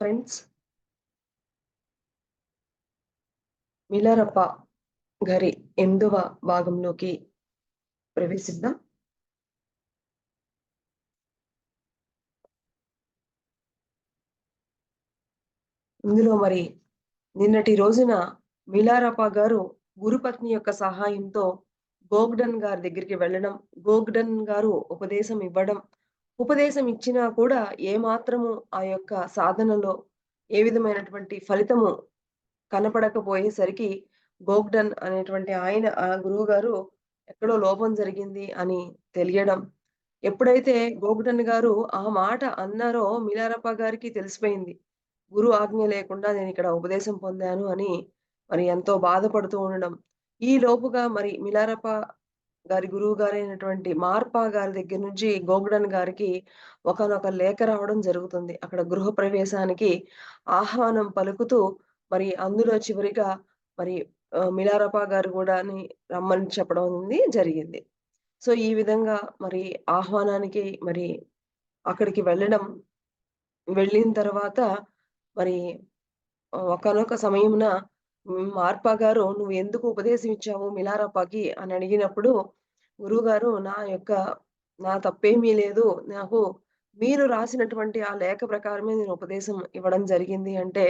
Friends, మిలారప్ప గారి 8వ భాగంలోకి ప్రవేశిద్దాం. ఇందులో నిన్నటి రోజున మిలారప్ప గారు గురుపత్ని యొక్క సహాయంతో గోగ్డన్ గారి దగ్గరికి వెళ్ళడం, గోగ్డన్ గారు ఉపదేశం ఇవ్వడం, ఉపదేశం ఇచ్చినా కూడా ఏమాత్రము ఆ యొక్క సాధనలో ఏ విధమైనటువంటి ఫలితము కనపడకపోయేసరికి గోగ్డన్ అనేటువంటి ఆయన ఆ గురువుగారు ఎక్కడో లోపం జరిగింది అని తెలియడం. ఎప్పుడైతే గోగ్డన్ గారు ఆ మాట అన్నారో మిలారప్ప గారికి తెలిసిపోయింది. గురు ఆజ్ఞ లేకుండా నేనిక్కడ ఉపదేశం పొందాను అని ఎంతో బాధపడుతూ ఉండడం. ఈ లోపుగా మిలారప్ప గారి గురువు గారైనటువంటి మార్పా గారి దగ్గర నుంచి గోగ్డన్ గారికి ఒకానొక లేఖ రావడం జరుగుతుంది. అక్కడ గృహప్రవేశానికి ఆహ్వానం పలుకుతూ అందులో చివరిగా మరి మిలారప్ప గారు గూడాని రమ్మని చెప్పడం అనేది జరిగింది. సో, ఈ విధంగా ఆహ్వానానికి అక్కడికి వెళ్ళిన తర్వాత మరి ఒకానొక సమయమున మార్పా గారు "నువ్వెందుకు ఉపదేశం ఇచ్చావు మిలారప్పకి" అని అడిగినప్పుడు, గురువుగారు నా తప్పేమీ లేదు. మీరు రాసినటువంటి ఆ లేఖ ప్రకారమే నేను ఉపదేశం ఇవ్వడం జరిగింది" అంటే,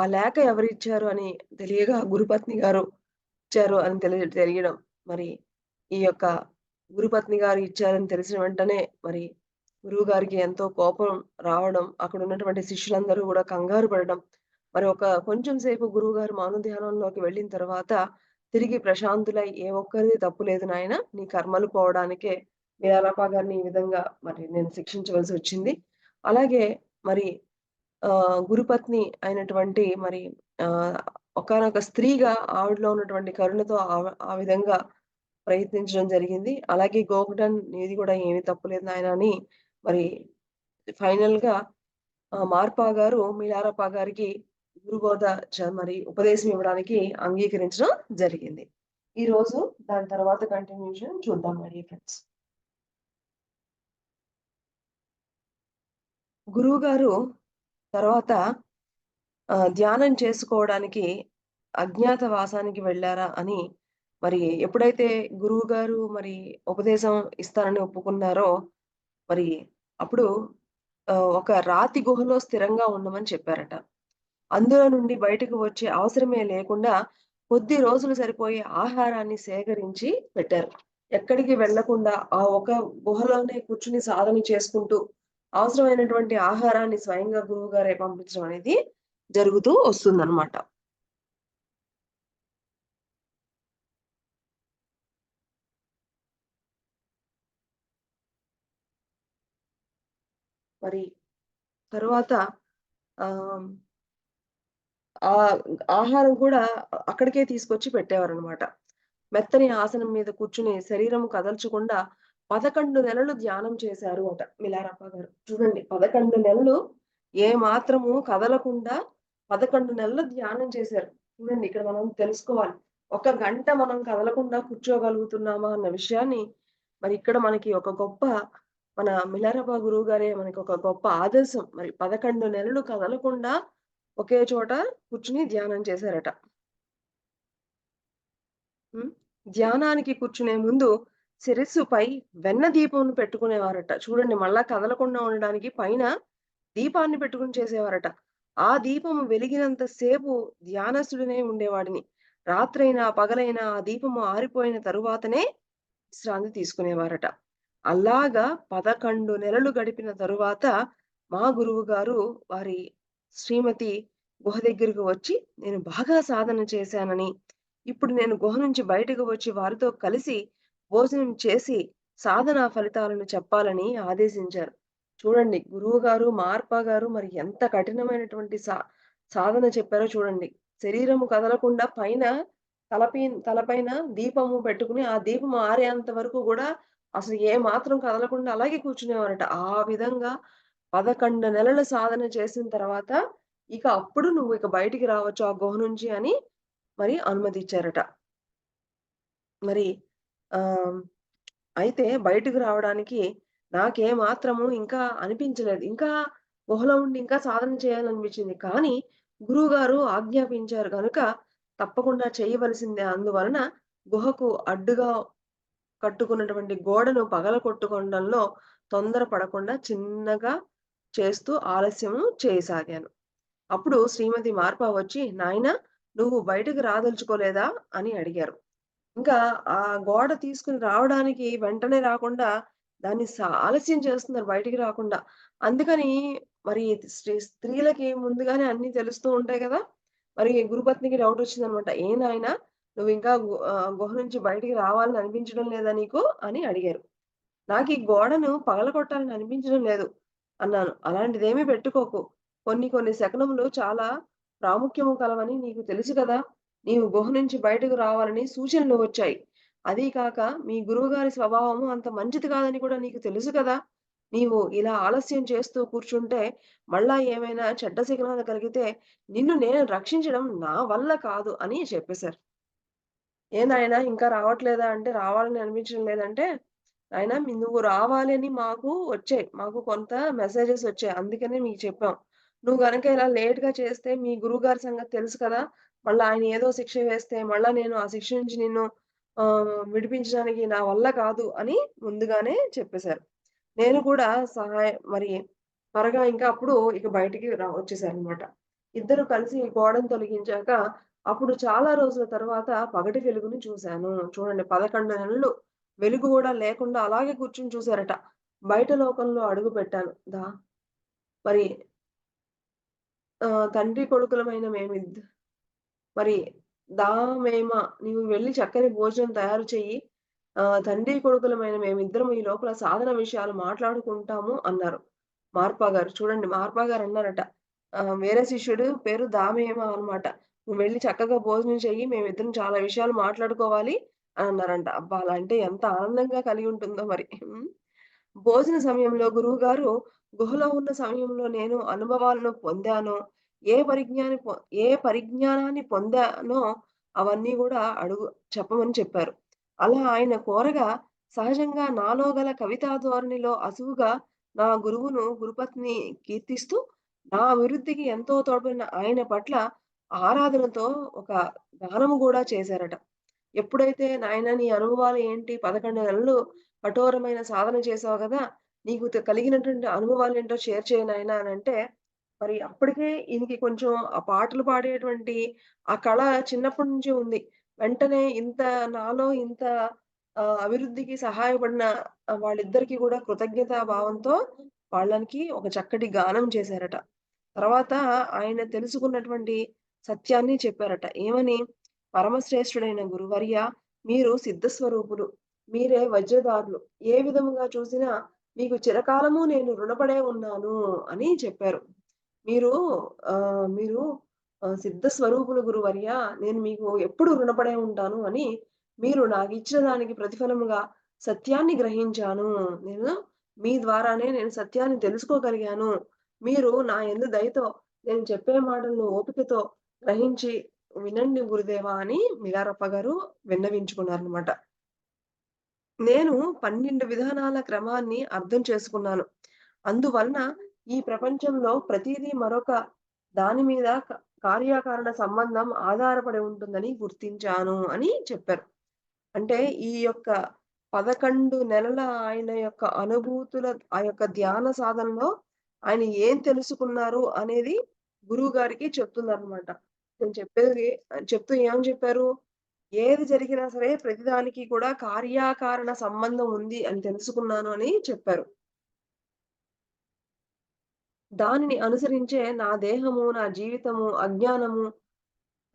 ఆ లేఖ ఎవరిచ్చారు అని తెలియగా గురుపత్ని గారు ఇచ్చారు అని తెలియడం. మరి ఈ యొక్క గురుపత్ని గారు ఇచ్చారని తెలిసిన వెంటనే గురువుగారికి ఎంతో కోపం రావడం, అక్కడున్నటువంటి శిష్యులందరూ గూడా కంగారు పడడం. కొంచెం సేపు గురువుగారు మౌన ధ్యానంలోకి వెళ్ళిన తర్వాత, తిరిగి ప్రశాంతులై "ఏ ఒక్కరిది తప్పు లేదు నాయనా! నీ కర్మలు పోవడానికే వీరప్ప గారిని ఈ విధంగా నేను శిక్షించవలసొచ్చింది. అలాగే మరి గురుపత్ని అయినటువంటి ఆహ్, ఒకానొక స్త్రీగా ఆవిడలో ఉన్నటువంటి కరుణతో ఆ విధంగా ప్రయత్నించడం జరిగింది. అలాగే గోకుటన్ నీది గూడా ఏమి తప్పు లేదు నాయనా" అని మరి ఫైనల్‌గా మార్పా గారు మిలారప్ప గారికి గురుబోధ ఉపదేశం ఇవ్వడానికి అంగీకరించడం జరిగింది. ఈరోజు దాని తర్వాత కంటిన్యూషన్ చూద్దాం ఫ్రెండ్స్. గురువుగారు తర్వాత ధ్యానం చేసుకోవడానికి అజ్ఞాతవాసానికి వెళ్లారా అని ఎప్పుడైతే గురువుగారు ఉపదేశం ఇస్తానని ఒప్పుకున్నారో, మరి అప్పుడు ఒక రాతి గుహలో స్థిరంగా ఉండమని చెప్పారట. అందులో నుండి బయటకు వచ్చే అవసరమే లేకుండా కొద్ది రోజులు సరిపోయే ఆహారాన్ని సేకరించి పెట్టారు. ఎక్కడికి వెళ్ళకుండా ఆ ఒక గుహలోనే కూర్చొని సాధన చేసుకుంటూ, అవసరమైనటువంటి ఆహారాన్ని స్వయంగా గురువుగారే పంపించడం అనేది జరుగుతూ వస్తుందన్నమాట. మరి తరువాత ఆహ్, ఆ ఆహారం కూడా అక్కడికే తీసుకొచ్చి పెట్టేవారనమాట. మెత్తని ఆసనం మీద కూర్చుని శరీరం కదల్చకుండా 11 నెలలు ధ్యానం చేశారు అట మిలారప్ప గారు. చూడండి, 11 నెలలు ఏ మాత్రము కదలకుండా 11 నెలలు ధ్యానం చేశారు. చూడండి, ఇక్కడ మనం తెలుసుకోవాలి. ఒక గంట మనం కదలకుండా కూర్చోగలుగుతున్నామా అన్న విషయాన్ని ఇక్కడ మనకి ఒక గొప్ప మన మిలారప్ప గురువు గారే మనకి ఒక గొప్ప ఆదర్శం. 11 నెలలు కదలకుండా ఒకే చోట కూర్చొని ధ్యానం చేశారట. హ్మ్. ధ్యానానికి కూర్చునే ముందు శిరస్సుపై వెన్న దీపంను పెట్టుకునేవారట. చూడండి, మళ్ళా కదలకుండా ఉండడానికి పైన దీపాన్ని పెట్టుకొని చేసేవారట. ఆ దీపము వెలిగినంత సేపు ధ్యానస్తుడనే ఉండేవాడిని. రాత్రైనా, పగలైనా ఆ దీపము ఆరిపోయిన తరువాతనే విశ్రాంతి తీసుకునేవారట. అలాగా 11 నెలలు గడిపిన తరువాత మా గురువుగారు వారి శ్రీమతి గుహ దగ్గరకు వచ్చి, "నేను బాగా సాధన చేశానని, ఇప్పుడు నేను గుహ నుంచి బయటకు వచ్చి వారితో కలిసి భోజనం చేసి సాధనా ఫలితాలను చెప్పాలని" ఆదేశించారు. చూడండి, గురువుగారు, మార్పా గారు ఎంత కఠినమైనటువంటి సాధన చెప్పారో చూడండి. శరీరము కదలకుండా తలపైన దీపము పెట్టుకొని, ఆ దీపం ఆరేంత వరకు గూడా అసలు ఏ మాత్రం కదలకుండా అలాగే కూర్చునేవారట. ఆ విధంగా 11 నెలలు సాధన చేసిన తర్వాత, అప్పుడు నువ్వు బయటికి రావచ్చు ఆ గుహ నుంచి అని అనుమతిచ్చారట. మరి ఆహ్, అయితే బయటకు రావడానికి నాకే మాత్రము ఇంకా అనిపించలేదు. ఇంకా గుహలో ఉండి ఇంకా సాధన చేయాలనిపించింది. కానీ గురువుగారు ఆజ్ఞాపించారు గనుక తప్పకుండా చేయవలసిందే. అందువలన గుహకు అడ్డుగా కట్టుకున్నటువంటి గోడను పగలగొట్టుకోవడంలో తొందర పడకుండా చిన్నగా చేస్తూ ఆలస్యము చేయసాగాను. అప్పుడు శ్రీమతి మార్పా వచ్చి, "నాయనా నువ్వు బయటకి రాదలుచుకోలేదా?" అని అడిగారు. ఇంకా ఆ గోడ తీసుకొని రావడానికి వెంటనే రాకుండా దాన్ని ఆలస్యం చేస్తున్నారు బయటికి రాకుండా. అందుకని మరి స్త్రీలకి ముందుగానే అన్నీ తెలుస్తూ ఉంటాయి గదా! మరి గురుపత్నికి డౌటొచ్చిందనమాట. "ఏ నాయనా నువ్వింకా గుహ నుంచి బయటికి రావాలని అనిపించడం లేదా నీకు?" అని అడిగారు. "నాకీ గోడను పగలగొట్టాలని అనిపించడం లేదు" అన్నాను. "అలాంటిదేమీ పెట్టుకోకు. కొన్ని కొన్ని శకునములు చాలా ప్రాముఖ్యము కలవని నీకు తెలుసు కదా! నీవు గుహ నుంచి బయటకు రావాలని సూచనలు వచ్చాయి. అదీ కాక మీ గురువుగారి స్వభావము అంత మంచిది కాదని కూడా నీకు తెలుసు కదా! నీవు ఇలా ఆలస్యం చేస్తూ కూర్చుంటే మళ్ళా ఏమైనా చెడ్డ శకునాలు కలిగితే నిన్ను నేను రక్షించడం నా వల్ల కాదు" అని చెప్పేశారు. "ఏ నాయనా ఇంకా రావట్లేదా?" అంటే, "రావాలని అనిపించడం లేదంటే" నాయనా నువ్వు రావాలని మాకు కొంత మెసేజెస్ వచ్చాయి. అందుకనే మీకు చెప్పాం. నువ్వు గనక ఇలా లేట్‌గా చేస్తే మీ గురువుగారి సంగతి తెలుసు కదా! మళ్ళా ఆయన ఏదో శిక్ష వేస్తే మళ్ళా నేను ఆ శిక్ష నుంచి నిన్ను విడిపించడానికి నా వల్ల కాదు అని ముందుగానే చెప్పేశారు. నేను కూడా మరి త్వరగా ఇంకా అప్పుడు ఇక బయటికి వచ్చేసారనమాట. ఇద్దరు కలిసి గోడను తొలగించాక అప్పుడు చాలా రోజుల తర్వాత పగటి వెలుగుని చూశాను. చూడండి 11 నెలలు వెలుగు గూడా లేకుండా అలాగే కూర్చొని చూసారట. బయట లోకంలో అడుగుపెట్టాను. మరి తండ్రి కొడుకులమైన మరి దా మేమ నీవు వెళ్లి చక్కని భోజనం తయారు చెయ్యి. తండ్రి కొడుకులమైన మేమిద్దరం ఈ లోపల సాధన విషయాలు మాట్లాడుకుంటాము అన్నారు. మార్పా గారు. చూడండి మార్పా గారన్నారట. వేరే శిష్యుడు పేరు దామేమ అనమాట. "నువ్వు వెళ్లి చక్కగా భోజనం చెయ్యి. మేమిద్దరం చాలా విషయాలు మాట్లాడుకోవాలి" అని అన్నారంట. అబ్బా! అలా అంటే ఎంత ఆనందంగా కలిగి ఉంటుందో మరి. హ్మ్. భోజన సమయంలో గురువుగారు గుహలో ఉన్న సమయంలో నేను అనుభవాలను పొందానో, ఏ పరిజ్ఞాని పొ ఏ పరిజ్ఞానాన్ని పొందానో అవన్నీ గూడా చెప్పమని చెప్పారు. అలా ఆయన కోరగా సహజంగా నాలో గల కవితా ధోరణిలో అసువుగా నా గురుపత్ని కీర్తిస్తూ, నా అభివృద్ధికి ఎంతో తోడ్పడిన ఆయన పట్ల ఆరాధనతో ఒక గానము గూడా చేశారట. ఎప్పుడైతే నాయనా నీ అనుభవాలు ఏంటి? 11 నెలలు కఠోరమైన సాధన చేశావు గదా! నీకు కలిగినటువంటి అనుభవాలేంటో షేర్ చేయి నాయనా అనంటే, మరి అప్పటికే ఈయనకి కొంచెం ఆ పాటలు పాడేటువంటి ఆ కళ చిన్నప్పటి నుంచే ఉంది. వెంటనే నాలో ఇంత అభివృద్ధికి సహాయపడిన వాళ్ళిద్దరికీ గూడా కృతజ్ఞతా భావంతో వాళ్ళనికి ఒక చక్కటి గానం చేశారట. తర్వాత ఆయన తెలుసుకున్నటువంటి సత్యాన్ని చెప్పారట. ఏమని? "పరమశ్రేష్ఠుడైన గురువర్యా! మీరు సిద్ధస్వరూపులు. మీరే వజ్రదారులు. ఏ విధముగా చూసినా మీకు చిరకాలము నేను రుణపడే ఉన్నాను" అని చెప్పారు. "మీరు మీరు సిద్ధ స్వరూపులు గురువర్యా! నేను మీకు ఎప్పుడు రుణపడే ఉంటాను అని మీరు నాకిచ్చిన దానికి ప్రతిఫలముగా సత్యాన్ని గ్రహించాను. నేను మీ ద్వారానే నేను సత్యాన్ని తెలుసుకోగలిగాను. మీరు నా యందు దయతో నేను చెప్పే మాటలను ఓపికతో గ్రహించి వినండి గురుదేవా" అని మిలారప్ప గారు విన్నవించుకున్నారనమాట. నేను 12 విధానాల క్రమాన్ని అర్థం చేసుకున్నాను. అందువలన ఈ ప్రపంచంలో ప్రతీదీ మరొక దాని మీద కార్యకారణ సంబంధం ఆధారపడి ఉంటుందని గుర్తించాను అని చెప్పారు. అంటే ఈ యొక్క 11 నెలల ఆయన యొక్క అనుభూతుల ఆ యొక్క ధ్యాన సాధనలో ఆయన ఏం తెలుసుకున్నారు అనేది గురువుగారికి చెప్తున్నారనమాట. నేను చెప్పేది చెప్తూ ఏమని చెప్పారు? ఏది జరిగినా సరే ప్రతిదానికి కూడా కార్యాకారణ సంబంధం ఉంది అని తెలుసుకున్నాను అని చెప్పారు. దానిని అనుసరించే నా దేహము, నా జీవితము, అజ్ఞానము,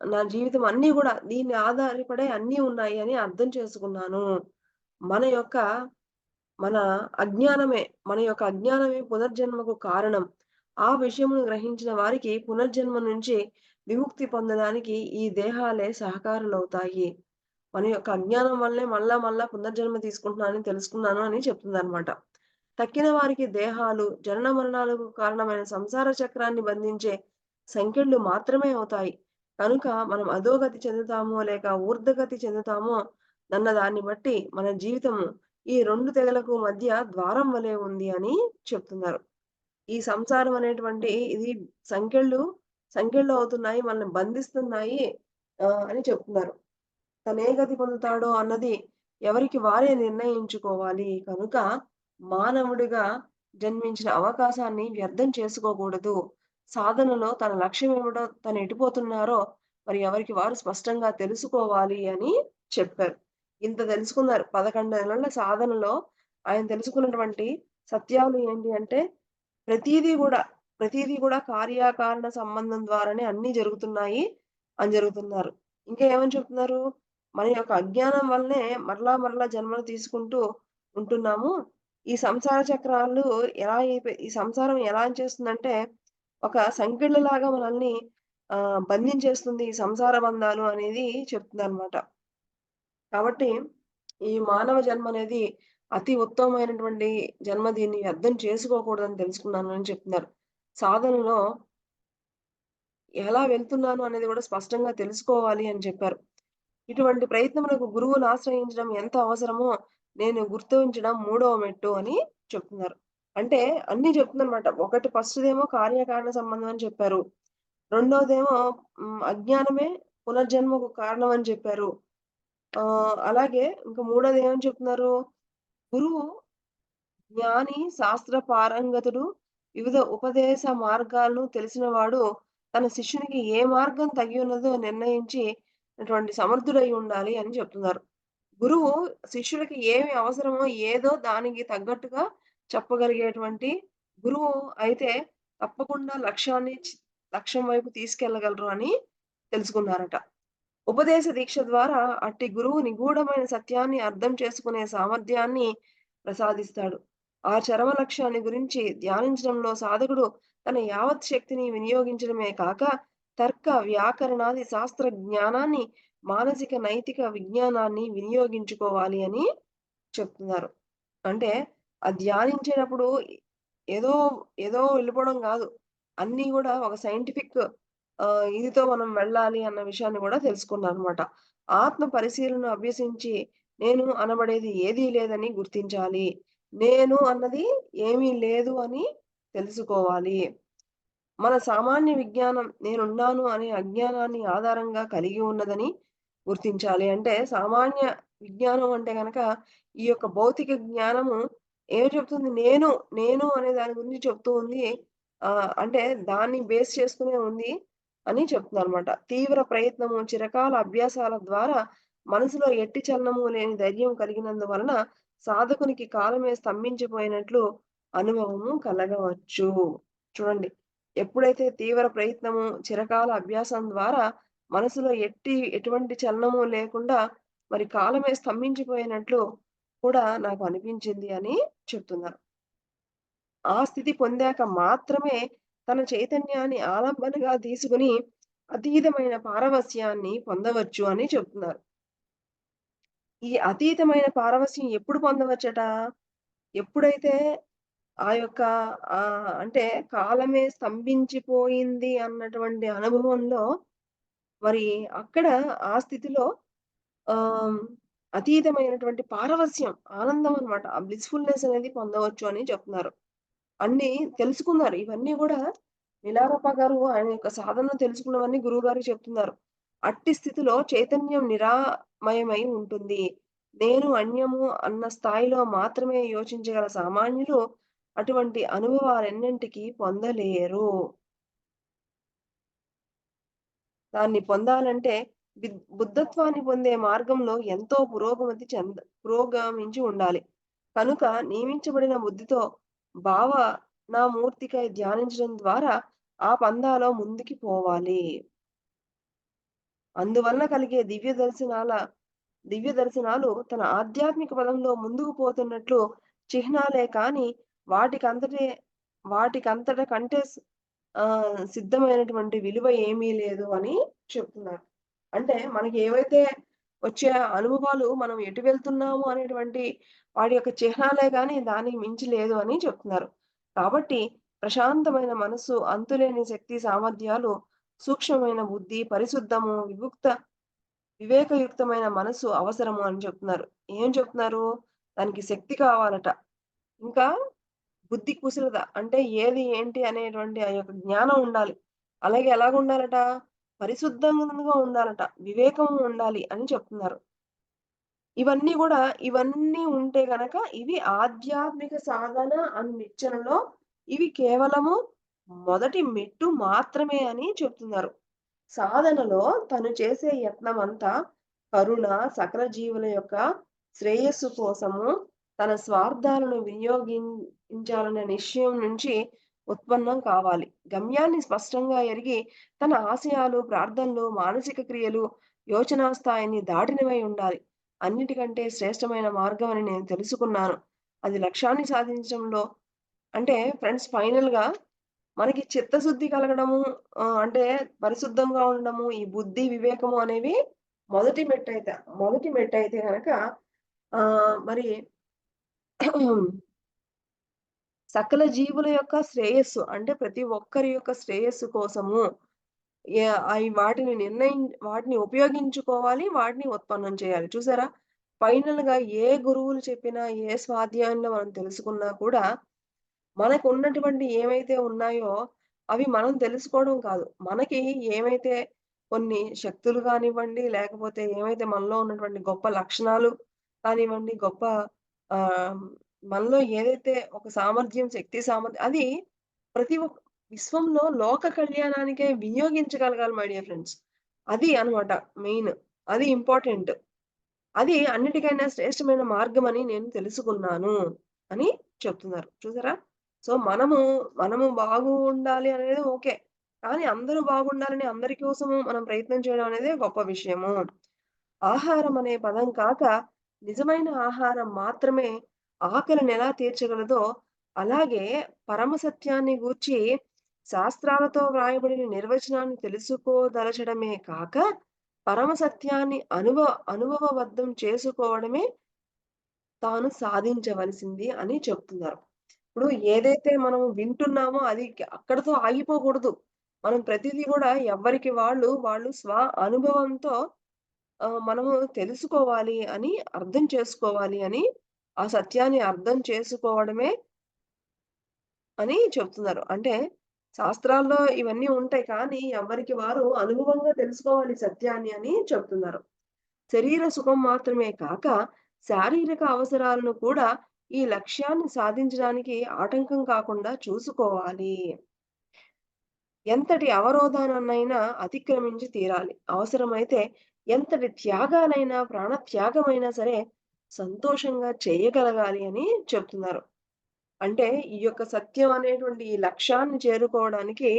నా జీవితం అన్నీ గూడా దీన్ని ఆధారపడే అన్నీ ఉన్నాయి అని అర్థం చేసుకున్నాను. మన యొక్క మన మన యొక్క అజ్ఞానమే పునర్జన్మకు కారణం. ఆ విషయమును గ్రహించిన వారికి పునర్జన్మ నుంచి విముక్తి పొందడానికి ఈ దేహాలే సహకారులవుతాయి. మన యొక్క అజ్ఞానం వల్లే మళ్ళా మళ్ళా పునర్జన్మ తీసుకుంటున్నానని తెలుసుకున్నాను అని చెప్తుందనమాట. తక్కిన వారికి దేహాలు, జనన మరణాలకు కారణమైన సంసార చక్రాన్ని బంధించే సంకెళ్ళు మాత్రమే అవుతాయి. కనుక మనం అధోగతి చెందుతామో, లేక ఊర్ధ్వగతి చెందుతామో నన్న దాన్ని బట్టి మన జీవితము ఈ 2 తెగలకు మధ్య ద్వారం వలె ఉంది అని చెప్తున్నారు. ఈ సంసారం అనేటువంటి ఇది సంకెళ్ళు, సంకెళ్ళు అవుతున్నాయి. మనల్ని బంధిస్తున్నాయి అని చెప్తున్నారు. తనే గతి పొందుతాడో అన్నది ఎవరికి వారే నిర్ణయించుకోవాలి. కనుక మానవుడిగా జన్మించిన అవకాశాన్ని వ్యర్థం చేసుకోకూడదు. సాధనలో తన లక్ష్యం ఏమిటో, తను ఎటుపోతున్నారో మరి ఎవరికి వారు స్పష్టంగా తెలుసుకోవాలి అని చెప్పారు. ఇంత తెలుసుకున్నారు. 11 నెలల సాధనలో ఆయన తెలుసుకున్నటువంటి సత్యాలు ఏంటి అంటే ప్రతీదీ గూడా, ప్రతీదీ గూడా కార్యకారణ సంబంధం ద్వారానే అన్నీ జరుగుతున్నాయి అని జరుగుతున్నారు. ఇంకా ఏమని చెప్తున్నారు? మన యొక్క అజ్ఞానం వల్లనే మరలా మరలా జన్మలు తీసుకుంటూ ఉంటున్నాము. ఈ సంసార చక్రాలు ఈ సంసారం ఎలా చేస్తుందంటే, ఒక సంకెళ్ళలాగా మనల్ని బంధించేస్తుంది ఈ సంసార బంధాలు అనేది చెప్తుందనమాట. కాబట్టి ఈ మానవ జన్మనేది అతి ఉత్తమమైనటువంటి జన్మ. దీన్ని వ్యర్థం చేసుకోకూడదని తెలుసుకున్నాను అని చెప్తున్నారు. సాధనలో ఎలా వెళ్తున్నాను అనేది గూడా స్పష్టంగా తెలుసుకోవాలి అని చెప్పారు. ఇటువంటి ప్రయత్నమునకు గురువును ఆశ్రయించడం ఎంత అవసరమో నేను గుర్తించడం మూడవ మెట్టు అని చెప్తున్నారు. అంటే అన్నీ చెప్తుందనమాట. ఒకటి ఫస్ట్‌దేమో కార్యకారణ సంబంధం అని చెప్పారు. రెండోదేమో అజ్ఞానమే పునర్జన్మకు కారణం అని చెప్పారు. అలాగే ఇంక మూడోది ఏమని చెప్తున్నారు? గురువు జ్ఞాని, శాస్త్ర పారంగతుడు, వివిధ ఉపదేశ మార్గాలను తెలిసినవాడు తన శిష్యునికి ఏ మార్గం తగియున్నదో నిర్ణయించి సమర్థుడై ఉండాలి అని చెప్తున్నారు. గురువు శిష్యులకి ఏమి అవసరమో ఏదో దానికి తగ్గట్టుగా చెప్పగలిగేటువంటి గురువు అయితే తప్పకుండా లక్ష్యం వైపు తీసుకెళ్ళగలరు అని తెలుసుకున్నారట. ఉపదేశ దీక్ష ద్వారా అట్టి గురువు నిగూఢమైన సత్యాన్ని అర్థం చేసుకునే సామర్థ్యాన్ని ప్రసాదిస్తాడు. ఆ చరమ లక్ష్యాన్ని గురించి ధ్యానించడంలో సాధకుడు తన యావత్ శక్తిని వినియోగించడమే కాక, తర్క, వ్యాకరణాది శాస్త్ర జ్ఞానాన్ని, మానసిక, నైతిక విజ్ఞానాన్ని వినియోగించుకోవాలి అని చెప్తున్నారు. అంటే ధ్యానించేటప్పుడు ఏదో, ఏదో వెళ్ళిపోవడం గాదు. అన్నీ గూడా ఒక సైంటిఫిక్ ఇదితో మనం వెళ్ళాలి అన్న విషయాన్ని గూడా తెలుసుకున్నానన్నమాట. ఆత్మ పరిశీలన అభ్యసించి నేను అనబడేది ఏదీ లేదని గుర్తించాలి. నేను అన్నది ఏమీ లేదు అని తెలుసుకోవాలి. మన సామాన్య విజ్ఞానం నేనున్నాను అనే అజ్ఞానాన్ని ఆధారంగా కలిగి ఉన్నదని గుర్తించాలి. అంటే సామాన్య విజ్ఞానం అంటే గనక ఈ యొక్క భౌతిక జ్ఞానము ఏం చెప్తుంది? నేను అనే దాని గురించి చెప్తూ ఉంది. అంటే దాన్ని బేస్ చేసుకునే ఉంది అని చెప్తుందనమాట. తీవ్ర ప్రయత్నము, చిరకాల అభ్యాసాల ద్వారా మనసులో ఎట్టి చలనము లేని ధైర్యం కలిగినందువలన సాధకునికి కాలమే స్తంభించిపోయినట్లు అనుభవము కలగవచ్చు. చూడండి. ఎప్పుడైతే తీవ్ర ప్రయత్నము, చిరకాల అభ్యాసం ద్వారా మనసులో ఎటువంటి చలనము లేకుండా మరి కాలమే స్తంభించిపోయినట్లు కూడా నాకు అనిపించింది అని చెప్తున్నారు. ఆ స్థితి పొందాక మాత్రమే తన చైతన్యాన్ని ఆలంబనగా తీసుకొని అతీతమైన పారవస్యాన్ని పొందవచ్చు అని చెప్తున్నారు. ఈ అతీతమైన పారవస్యం ఎప్పుడు పొందవచ్చట? ఎప్పుడైతే ఆ యొక్క అంటే కాలమే స్తంభించిపోయింది అన్నటువంటి అనుభవంలో మరి అక్కడ ఆ స్థితిలో ఆహ్, అతీతమైనటువంటి పారవస్యం, ఆనందం అన్నమాట. ఆ బ్లిస్‌ఫుల్‌నెస్ అనేది పొందవచ్చు అని చెప్తున్నారు. అన్నీ తెలుసుకున్నారు. ఇవన్నీ గూడా మిలారప్ప గారు ఆయన యొక్క సాధనలో తెలుసుకున్నవన్నీ గురువుగారు చెప్తున్నారు. అట్టి స్థితిలో చైతన్యం నిరామయమై ఉంటుంది. నేను అన్యము అన్న స్థాయిలో మాత్రమే యోచించగల సామాన్యులు అటువంటి అనుభవాలెన్నటికీ పొందలేరు. దాన్ని పొందాలంటే బుద్ధత్వాన్ని పొందే మార్గంలో ఎంతో పురోగమించి ఉండాలి. కనుక నియమించబడిన బుద్ధితో భావనామూర్తికై ధ్యానించడం ద్వారా ఆ పంథాలో ముందుకి పోవాలి. అందువలన కలిగే దివ్య దర్శనాలు తన ఆధ్యాత్మిక పదంలో ముందుకు పోతున్నట్లు చిహ్నాలే కానీ వాటికంతటే వాటికంతట కంటే సిద్ధమైనటువంటి విలువ ఏమీ లేదు అని చెప్తున్నారు. అంటే మనకి ఏవైతే వచ్చే అనుభవాలు మనం ఎటు వెళ్తున్నాము అనేటువంటి వాటి యొక్క చిహ్నాలే గాని దానికి మించి లేదు అని చెప్తున్నారు. కాబట్టి ప్రశాంతమైన మనస్సు, అంతులేని శక్తి సామర్థ్యాలు, సూక్ష్మమైన బుద్ధి, పరిశుద్ధము, వివేకయుక్తమైన మనస్సు అవసరము అని చెప్తున్నారు. ఏం చెప్తున్నారు? దానికి శక్తి కావాలట. ఇంకా బుద్ధి కుశలత అంటే ఏది ఏంటి అనేటువంటి ఆ యొక్క జ్ఞానం ఉండాలి. అలాగే ఎలాగుండాలట? పరిశుద్ధంగా ఉండాలట. వివేకం ఉండాలి అని చెప్తున్నారు. ఇవన్నీ గూడా ఇవన్నీ ఉంటే గనక ఇవి ఆధ్యాత్మిక సాధన అను నిచ్చెనలో ఇవి కేవలము మొదటి మెట్టు మాత్రమే అని చెప్తున్నారు. సాధనలో తను చేసే యత్నమంతా కరుణ, సకల జీవుల యొక్క శ్రేయస్సు కోసము తన స్వార్థాలను వినియోగించాలనే నిశ్చయం నుంచి ఉత్పన్నం కావాలి. గమ్యాన్ని స్పష్టంగా ఎరిగి తన ఆశయాలు, ప్రార్థనలు, మానసిక క్రియలు, యోచనా స్థాయిని దాటినవై ఉండాలి. అన్నిటికంటే శ్రేష్టమైన మార్గం అని నేను తెలుసుకున్నాను. అది లక్ష్యాన్ని సాధించడంలో అంటే ఫ్రెండ్స్ ఫైనల్‌గా మనకి చిత్తశుద్ధి కలగడము అంటే పరిశుద్ధంగా ఉండడము, ఈ బుద్ధి, వివేకము అనేవి మొదటి మెట్టయితే మొదటి మెట్టయితే గనక మరి సకల జీవుల యొక్క శ్రేయస్సు అంటే ప్రతి ఒక్కరి యొక్క శ్రేయస్సు కోసము అయి వాటిని ఉపయోగించుకోవాలి. వాటిని ఉత్పన్నం చేయాలి. చూసారా? ఫైనల్‌గా ఏ గురువులు చెప్పినా, ఏ స్వాధ్యాయంలో మనం తెలుసుకున్నా కూడా మనకున్నటువంటి ఏవైతే ఉన్నాయో, అవి మనం తెలుసుకోవడం కాదు. మనకి ఏమైతే కొన్ని శక్తులు గానివ్వండి, లేకపోతే ఏమైతే మనలో ఉన్నటువంటి గొప్ప లక్షణాలు కానివ్వండి, గొప్ప ఆహ్, మనలో ఏదైతే ఒక సామర్థ్యం, శక్తి అది ప్రతి విశ్వంలో లోక కళ్యాణానికే వినియోగించగలగాలి మై డియర్ ఫ్రెండ్స్. అది అన్నమాట మెయిన్. అది ఇంపార్టెంట్. అది అన్నిటికైనా శ్రేష్టమైన మార్గమని నేను తెలుసుకున్నాను అని చెప్తున్నారు. చూసారా? సో, మనము బాగుండాలి అనేది ఓకే. కానీ అందరూ బాగుండాలని అందరి కోసము మనం ప్రయత్నం చేయడం అనేది గొప్ప విషయము. ఆహారం అనే పదం కాక నిజమైన ఆహారం మాత్రమే ఆకలినెలా తీర్చగలదో, అలాగే పరమ సత్యాన్ని గూర్చి శాస్త్రాలతో వ్రాయబడిన నిర్వచనాన్ని తెలుసుకోదలచడమే కాక, పరమ సత్యాన్ని అనుభవబద్ధం చేసుకోవడమే తాను సాధించవలసింది అని చెప్తున్నారు. ఇప్పుడు ఏదైతే మనం వింటున్నామో అది అక్కడితో ఆగిపోకూడదు. మనం ప్రతిదీ గూడా ఎవ్వరికి వాళ్ళు అనుభవంతో మనము తెలుసుకోవాలి అని, అర్థం చేసుకోవాలి అని, ఆ సత్యాన్ని అర్థం చేసుకోవడమే అని చెప్తున్నారు. అంటే శాస్త్రాల్లో ఇవన్నీ ఉంటాయి. కానీ ఎవరికి వారు అనుభవంగా తెలుసుకోవాలి సత్యాన్ని అని చెప్తున్నారు. శరీర సుఖం మాత్రమే కాక, శారీరక అవసరాలను కూడా ఈ లక్ష్యాన్ని సాధించడానికి ఆటంకం కాకుండా చూసుకోవాలి. ఎంతటి అవరోధానన్నైనా అతిక్రమించి తీరాలి. అవసరమైతే ఎంతటి త్యాగాలైనా, ప్రాణత్యాగమైనా సరే సంతోషంగా చేయగలగాలి అని చెప్తున్నారు. అంటే ఈ యొక్క సత్యం అనేటువంటి ఈ లక్ష్యాన్ని చేరుకోవడానికి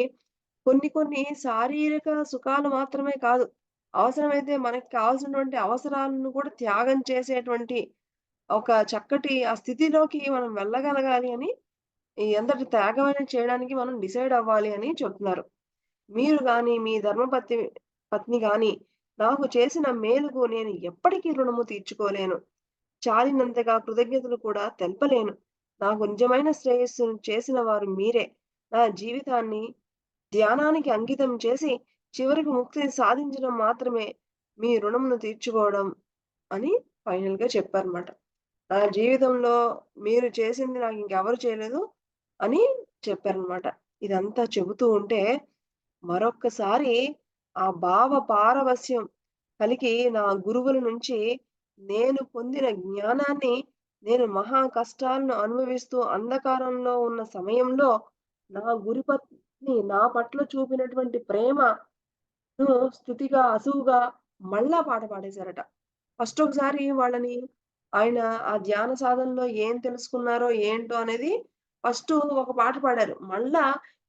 కొన్ని శారీరక సుఖాలు మాత్రమే కాదు. అవసరమైతే మనకు కావాల్సినటువంటి అవసరాలను కూడా త్యాగం చేసేటువంటి ఒక చక్కటి ఆ స్థితిలోకి మనం వెళ్ళగలగాలి అని ఎంతటి త్యాగమైనా చేయడానికి మనం డిసైడ్ అవ్వాలి అని చెప్తున్నారు. మీరు గాని, మీ పత్ని గాని నాకు చేసిన మేలుకు నేను ఎప్పటికీ రుణము తీర్చుకోలేను. చాలినంతగా కృతజ్ఞతలు కూడా తెలపలేను. నాకు నిజమైన శ్రేయస్సును చేసిన వారు మీరే. నా జీవితాన్ని ధ్యానానికి అంకితం చేసి, చివరికి ముక్తిని సాధించడం మాత్రమే మీ రుణమును తీర్చుకోవడం అని ఫైనల్‌గా చెప్పారన్నమాట. నా జీవితంలో మీరు చేసింది నాకింకెవరు చేయలేదు అని చెప్పారన్నమాట. ఇదంతా చెబుతూ ఉంటే మరొక్కసారి ఆ భావ పారవస్యం కలిగి నా గురువుల నుంచి నేను పొందిన జ్ఞానాన్ని నేను మహా కష్టాలను అనుభవిస్తూ అంధకారంలో ఉన్న సమయంలో నా గురుపత్ని నా పట్ల చూపినటువంటి ప్రేమను స్తుతిగా, అసువుగా మళ్ళా పాట పాడేశారట. ఫస్ట్ ఒకసారి వాళ్ళని ఆయన ఆ ధ్యాన సాధనలో ఏం తెలుసుకున్నారో ఏంటో అనేది ఫస్టు ఒక పాట పాడారు. మళ్ళా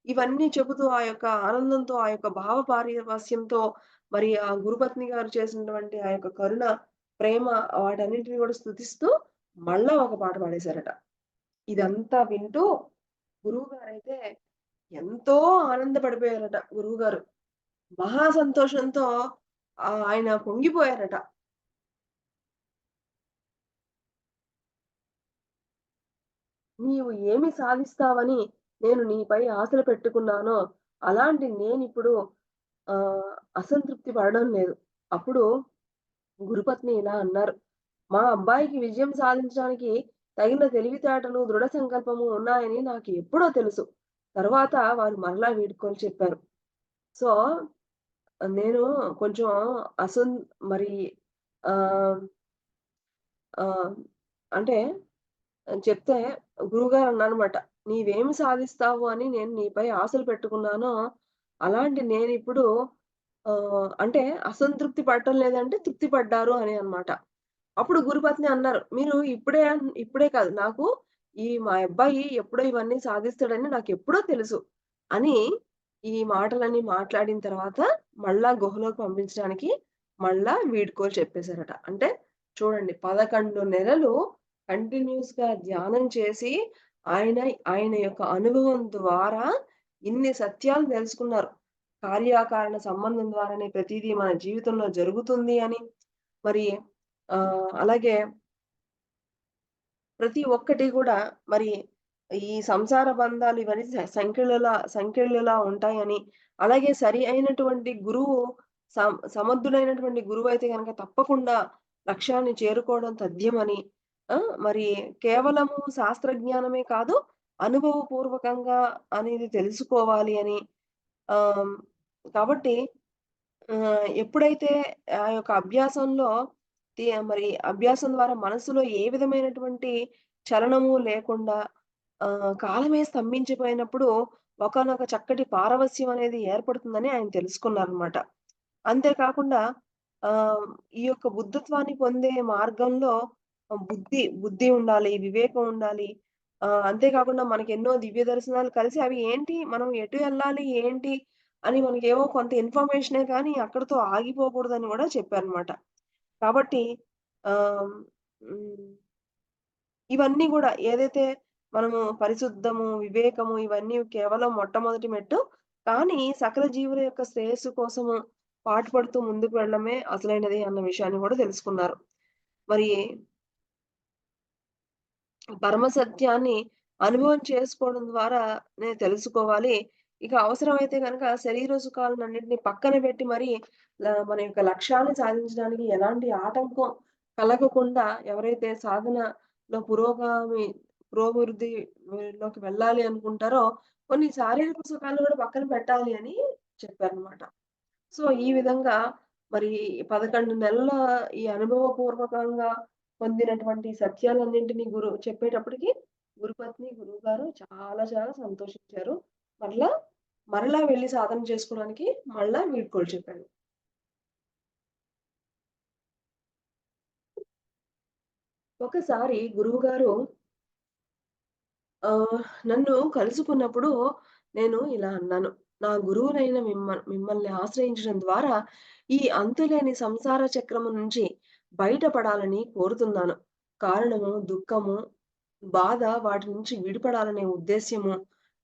ఇవన్నీ చెబుతూ ఆ యొక్క ఆనందంతో, ఆ యొక్క భావ పారవస్యంతో మరి ఆ గురుపత్ని గారు చేసినటువంటి ఆ యొక్క కరుణ, ప్రేమ వాటన్నిటిని కూడా స్తుతిస్తూ మళ్ళా ఒక పాట పాడేశారట. ఇదంతా వింటూ గురువుగారైతే ఎంతో ఆనందపడిపోయారట గురువుగారు. మహా సంతోషంతో ఆయన పొంగిపోయారట. నీవు ఏమి సాధిస్తావని నేను నీపై ఆశలు పెట్టుకున్నానో, అలాంటి నేనిప్పుడు అసంతృప్తి పడడం లేదు. అప్పుడు గురుపత్ని ఇలా అన్నారు. మా అబ్బాయికి విజయం సాధించడానికి తగిన తెలివితేటలు, దృఢ సంకల్పము ఉన్నాయని నాకు ఎప్పుడో తెలుసు. తరువాత వారు మరలా వీడ్కోలు చెప్పారు. సో, నేను కొంచెం అసన్ మరి ఆహ్, ఆహ్, అంటే చెప్తే గురువుగారు అన్నారనమాట. "నీవేమి సాధిస్తావు అని నేను నీపై ఆశలు పెట్టుకున్నానో, అలాంటి నేనిప్పుడు అంటే అసంతృప్తి పడటం లేదంటే తృప్తి పడ్డారు" అని అన్నమాట. అప్పుడు గురుపత్ని అన్నారు, "మీరు ఇప్పుడే కాదు నాకు మా అబ్బాయి ఎప్పుడో ఇవన్నీ సాధిస్తాడని నాకెప్పుడో తెలుసు" అని ఈ మాటలన్నీ మాట్లాడిన తర్వాత మళ్ళా గుహలోకి పంపించడానికి మళ్ళా వీడ్కోలు చెప్పేసారట. అంటే చూడండి 11 నెలలు కంటిన్యూయస్‌గా ధ్యానం చేసి ఆయన ఆయన యొక్క అనుభవం ద్వారా ఇన్ని సత్యాలు తెలుసుకున్నారు. కార్యాకారణ సంబంధం ద్వారానే ప్రతీదీ మన జీవితంలో జరుగుతుంది అని. మరి అలాగే ప్రతి ఒక్కటి గూడా మరి ఈ సంసార బంధాలు ఇవన్నీ సంకెళ్ళులా ఉంటాయని, అలాగే సరి అయినటువంటి గురువు సమర్థుడైనటువంటి గురువైతే గనక తప్పకుండా లక్ష్యాన్ని చేరుకోవడం తథ్యమని, మరి కేవలము శాస్త్రజ్ఞానమే కాదు, అనుభవపూర్వకంగా అనేది తెలుసుకోవాలి అని. ఆహ్, కాబట్టి ఎప్పుడైతే ఆ యొక్క అభ్యాసంలో మరి అభ్యాసం ద్వారా మనసులో ఏ విధమైనటువంటి చలనము లేకుండా కాలమే స్తంభించిపోయినప్పుడు ఒకానొక చక్కటి పారవస్యం అనేది ఏర్పడుతుందని ఆయన తెలుసుకున్నారనమాట. అంతే కాకుండా ఆహ్, ఈ యొక్క బుద్ధత్వాన్ని పొందే మార్గంలో బుద్ధి ఉండాలి, వివేకం ఉండాలి. అంతే కాకుండా మనకెన్నో దివ్య దర్శనాలు కలిసి అవి ఏంటి, మనం ఎటు ఎళ్ళాలి, ఏంటి అని మనకేవో కొంత ఇన్ఫర్మేషనే కానీ అక్కడితో ఆగిపోకూడదని గూడా చెప్పారనమాట. కాబట్టి ఆహ్, హ్మ్. ఇవన్నీ గూడా ఏదైతే మనము పరిశుద్ధము, వివేకము ఇవన్నీ కేవలం మొట్టమొదటి మెట్టు. కానీ సకల జీవుల యొక్క శ్రేయస్సు కోసము పాటుపడుతూ ముందుకు వెళ్ళడమే అసలైనది అన్న విషయాన్ని గూడా తెలుసుకున్నారు. మరి పరమ సత్యాన్ని అనుభవం చేసుకోవడం ద్వారానే తెలుసుకోవాలి. ఇక అవసరమైతే గనక శరీర సుఖాలనన్నిటిని పక్కన పెట్టి మరి మన యొక్క లక్ష్యాన్ని సాధించడానికి ఎలాంటి ఆటంకం కలగకుండా ఎవరైతే సాధనలో పురోభివృద్ధి లోకి వెళ్ళాలి అనుకుంటారో, కొన్ని శారీరక సుఖాలు గూడా పక్కన పెట్టాలి అని చెప్పారనమాట. సో, ఈ విధంగా మరి 11 నెలల ఈ అనుభవపూర్వకంగా పొందినటువంటి సత్యాలన్నింటిని చెప్పేటప్పటికి గురుపత్ని, గురువుగారు చాలా చాలా సంతోషించారు. మరలా, మరలా వెళ్లి సాధన చేసుకోవడానికి మళ్ళా వీడ్కోలు చెప్పారు. ఒకసారి గురువుగారు నన్ను కలుసుకున్నప్పుడు నేను ఇలా అన్నాను. నా గురువునైన మిమ్మల్ని ఆశ్రయించడం ద్వారా ఈ అంతులేని సంసార చక్రము నుంచి బయటపడాలని కోరుతున్నాను. కారణము, దుఃఖము, బాధ వాటి నుంచి విడిపడాలనే ఉద్దేశ్యము.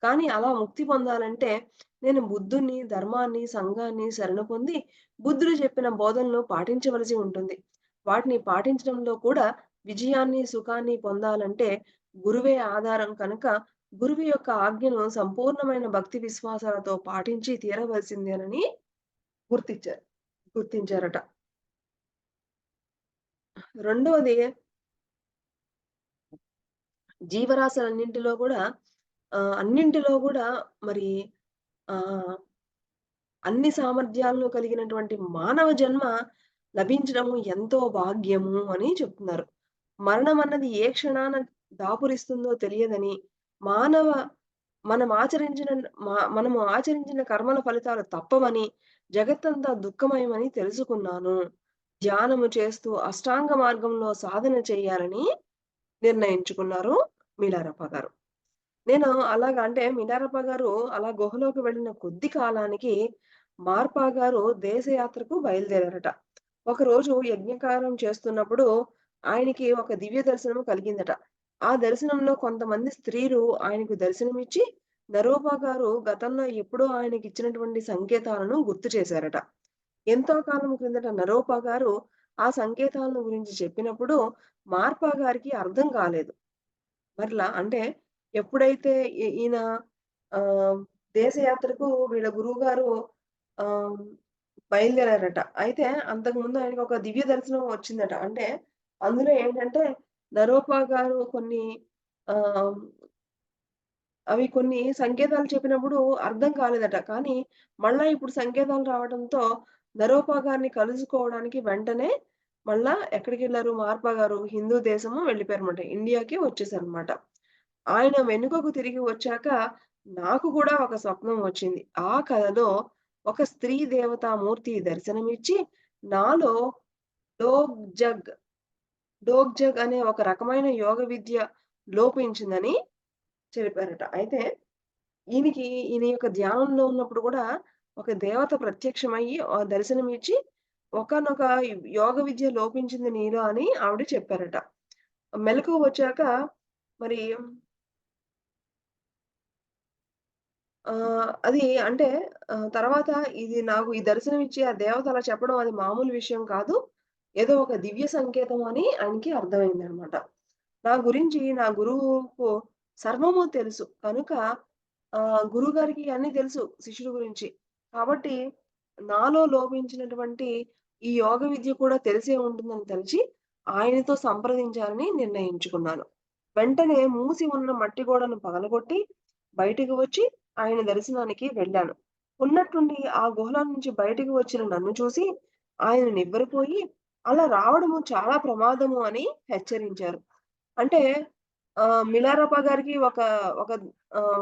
కానీ అలా ముక్తి పొందాలంటే నేను బుద్ధుని, ధర్మాన్ని, సంఘాన్ని శరణు పొంది బుద్ధుడు చెప్పిన బోధనలు పాటించవలసి ఉంటుంది. వాటిని పాటించడంలో కూడా విజయాన్ని, సుఖాన్ని పొందాలంటే గురువే ఆధారం కనుక గురువు యొక్క ఆజ్ఞను సంపూర్ణమైన భక్తి విశ్వాసాలతో పాటించి తీరవలసిందేనని గుర్తించారు గుర్తించారట. రెండవది జీవరాశులన్నింటిలో గూడా అన్నింటిలో గూడా మరి ఆహ్, అన్ని సామర్థ్యాలను కలిగినటువంటి మానవ జన్మ లభించడము ఎంతో భాగ్యము అని చెప్తున్నారు. మరణమన్నది ఏ క్షణాన దాపురిస్తుందో తెలియదని, మానవ మనము ఆచరించిన కర్మల ఫలితాలు తప్పవని, జగత్తంతా దుఃఖమయమని తెలుసుకున్నాను. ధ్యానము చేస్తూ అష్టాంగ మార్గంలో సాధన చేయాలని నిర్ణయించుకున్నారు మిలారప్ప గారు. నేను అలాగా అంటే మినారప్ప గారు అలా గుహలోకి వెళ్ళిన కొద్ది కాలానికి మార్పా గారు దేశయాత్రకు బయలుదేరారట. ఒకరోజు యజ్ఞకార్యం చేస్తున్నప్పుడు ఆయనకి ఒక దివ్య దర్శనం కలిగిందట. ఆ దర్శనంలో కొంతమంది స్త్రీలు ఆయనకు దర్శనమిచ్చి నరూపా గారు గతంలో ఎప్పుడో ఆయనకిచ్చినటువంటి సంకేతాలను గుర్తు చేశారట. ఎంతో కాలం క్రిందట నరూపా గారు ఆ సంకేతాలను గురించి చెప్పినప్పుడు మార్పా గారికి అర్థం కాలేదు. మరలా అంటే ఎప్పుడైతే ఈయన ఆహ్, దేశయాత్రకు వీళ్ళ గురువుగారు ఆహ్, బయలుదేరారట. అయితే అంతకుముందు ఆయనకొక దివ్య దర్శనం వచ్చిందట. అంటే అందులో ఏంటంటే నరోపా గారు కొన్ని ఆహ్, అవి కొన్ని సంకేతాలు చెప్పినప్పుడు అర్థం కాలేదట. కానీ మళ్ళా ఇప్పుడు సంకేతాలు రావడంతో నరోపా గారిని కలుసుకోవడానికి వెంటనే మళ్ళా ఎక్కడికెళ్లారు మార్పా గారు హిందూ దేశము వెళ్ళిపోయారన్నమాట. ఇండియాకి వచ్చేసారన్నమాట. ఆయన వెనుకకు తిరిగి వచ్చాక నాకు కూడా ఒక స్వప్నం వచ్చింది. ఆ కలలో ఒక స్త్రీ దేవతామూర్తి దర్శనమిచ్చి నాలో డోగ్ జగ్, డోగ్ జగ్ అనే ఒక రకమైన యోగ విద్య లోపించిందని చెప్పారట. అయితే ఈయనకి ఈయన యొక్క ధ్యానంలో ఉన్నప్పుడు గూడా ఒక దేవత ప్రత్యక్షమయ్యి దర్శనమిచ్చి ఒకానొక యోగ విద్య లోపించింది నీలో అని ఆవిడ చెప్పారట. మెలకువ వచ్చాక మరి అది అంటే తర్వాత ఇది నాకు ఈ దర్శనమిచ్చి ఆ దేవత అలా చెప్పడం అది మామూలు విషయం కాదు. ఏదో ఒక దివ్య సంకేతం అని ఆయనకి అర్థమైందనమాట. నా గురించి నా గురువుకు సర్వము తెలుసు. కనుక గురువుగారికి అన్నీ తెలుసు శిష్యుడి గురించి. కాబట్టి నాలో లోపించినటువంటి ఈ యోగ విద్య కూడా తెలిసే ఉంటుందని తలచి ఆయనతో సంప్రదించాలని నిర్ణయించుకున్నాను. వెంటనే మూసి ఉన్న మట్టి గోడను పగలగొట్టి బయటికి వచ్చి ఆయన దర్శనానికి వెళ్ళాను. ఉన్నట్టుండి ఆ గుహల నుంచి బయటికి వచ్చిన నన్ను చూసి ఆయన నివ్వెరపోయి, "అలా రావడము చాలా ప్రమాదము" అని హెచ్చరించారు. అంటే మిలారప్ప గారికి ఒక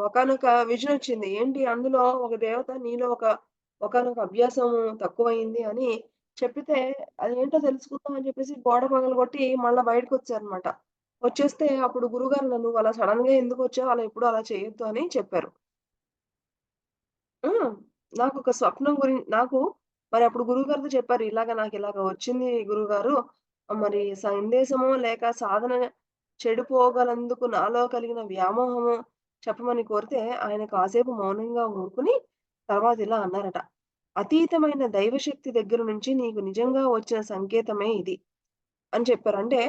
ఒకానొక విజనొచ్చింది. ఏంటి అందులో ఒక దేవత నీలో ఒకానొక అభ్యాసం తక్కువయింది అని చెప్పితే, అదేంటో తెలుసుకుందాం అని చెప్పేసి గోడ పగలగొట్టి మళ్ళా బయటకొచ్చారనమాట. వచ్చేస్తే అప్పుడు గురువుగారు నన్ను "అలా సడెన్‌గా ఎందుకొచ్చావు? అలా ఎప్పుడు అలా చేయొద్దు" అని చెప్పారు. హ్మ్. నాకొక స్వప్నం నాకు మరప్పుడు గురువుగారితో చెప్పారు. నాకిలాగ వచ్చింది గురువుగారు. మరి సందేశమో లేక సాధన చెడిపోగలందుకు నాలో కలిగిన వ్యామోహమో చెప్పమని కోరితే, ఆయన కాసేపు మౌనంగా ఊరుకుని తర్వాత ఇలా అన్నారట. "అతీతమైన దైవశక్తి దగ్గర నుంచి నీకు నిజంగా వచ్చిన సంకేతమే ఇది" అని చెప్పారు. అంటే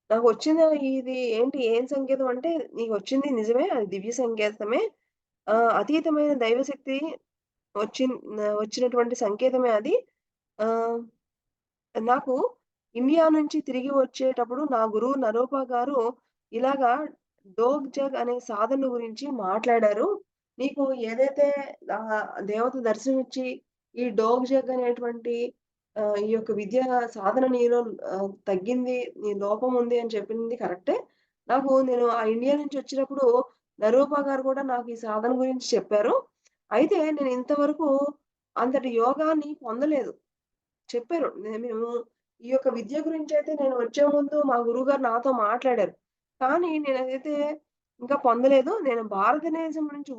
నాకొచ్చిన ఇది ఏంటి ఏం సంకేతం అంటే, "నీకొచ్చింది నిజమే. అది దివ్య సంకేతమే. అతీతమైన దైవశక్తి వచ్చినటువంటి సంకేతమే అది. ఆహ్, నాకు ఇండియా నుంచి తిరిగి వచ్చేటప్పుడు నా గురువు నరోపా గారు ఇలాగా డోగ్ జగ్ అనే సాధన గురించి మాట్లాడారు. నీకు ఏదైతే దేవత దర్శనమిచ్చి ఈ డోగ్ జగ్ అనేటువంటి ఈ యొక్క విద్యా సాధన నీలో తగ్గింది. నీ లోపం ఉంది అని చెప్పింది కరెక్టే. నేను ఆ ఇండియా నుంచి వచ్చినప్పుడు నరూపా గారు కూడా నాకు ఈ సాధన గురించి చెప్పారు. అయితే నేను ఇంతవరకు అంతటి యోగాన్ని పొందలేదు. చెప్పారు. మేము ఈ యొక్క విద్య గురించయితే నేను వచ్చే ముందు మా గురువుగారు నాతో మాట్లాడారు. కానీ నేనదైతే ఇంకా పొందలేదు. నేను భారతదేశం నుంచి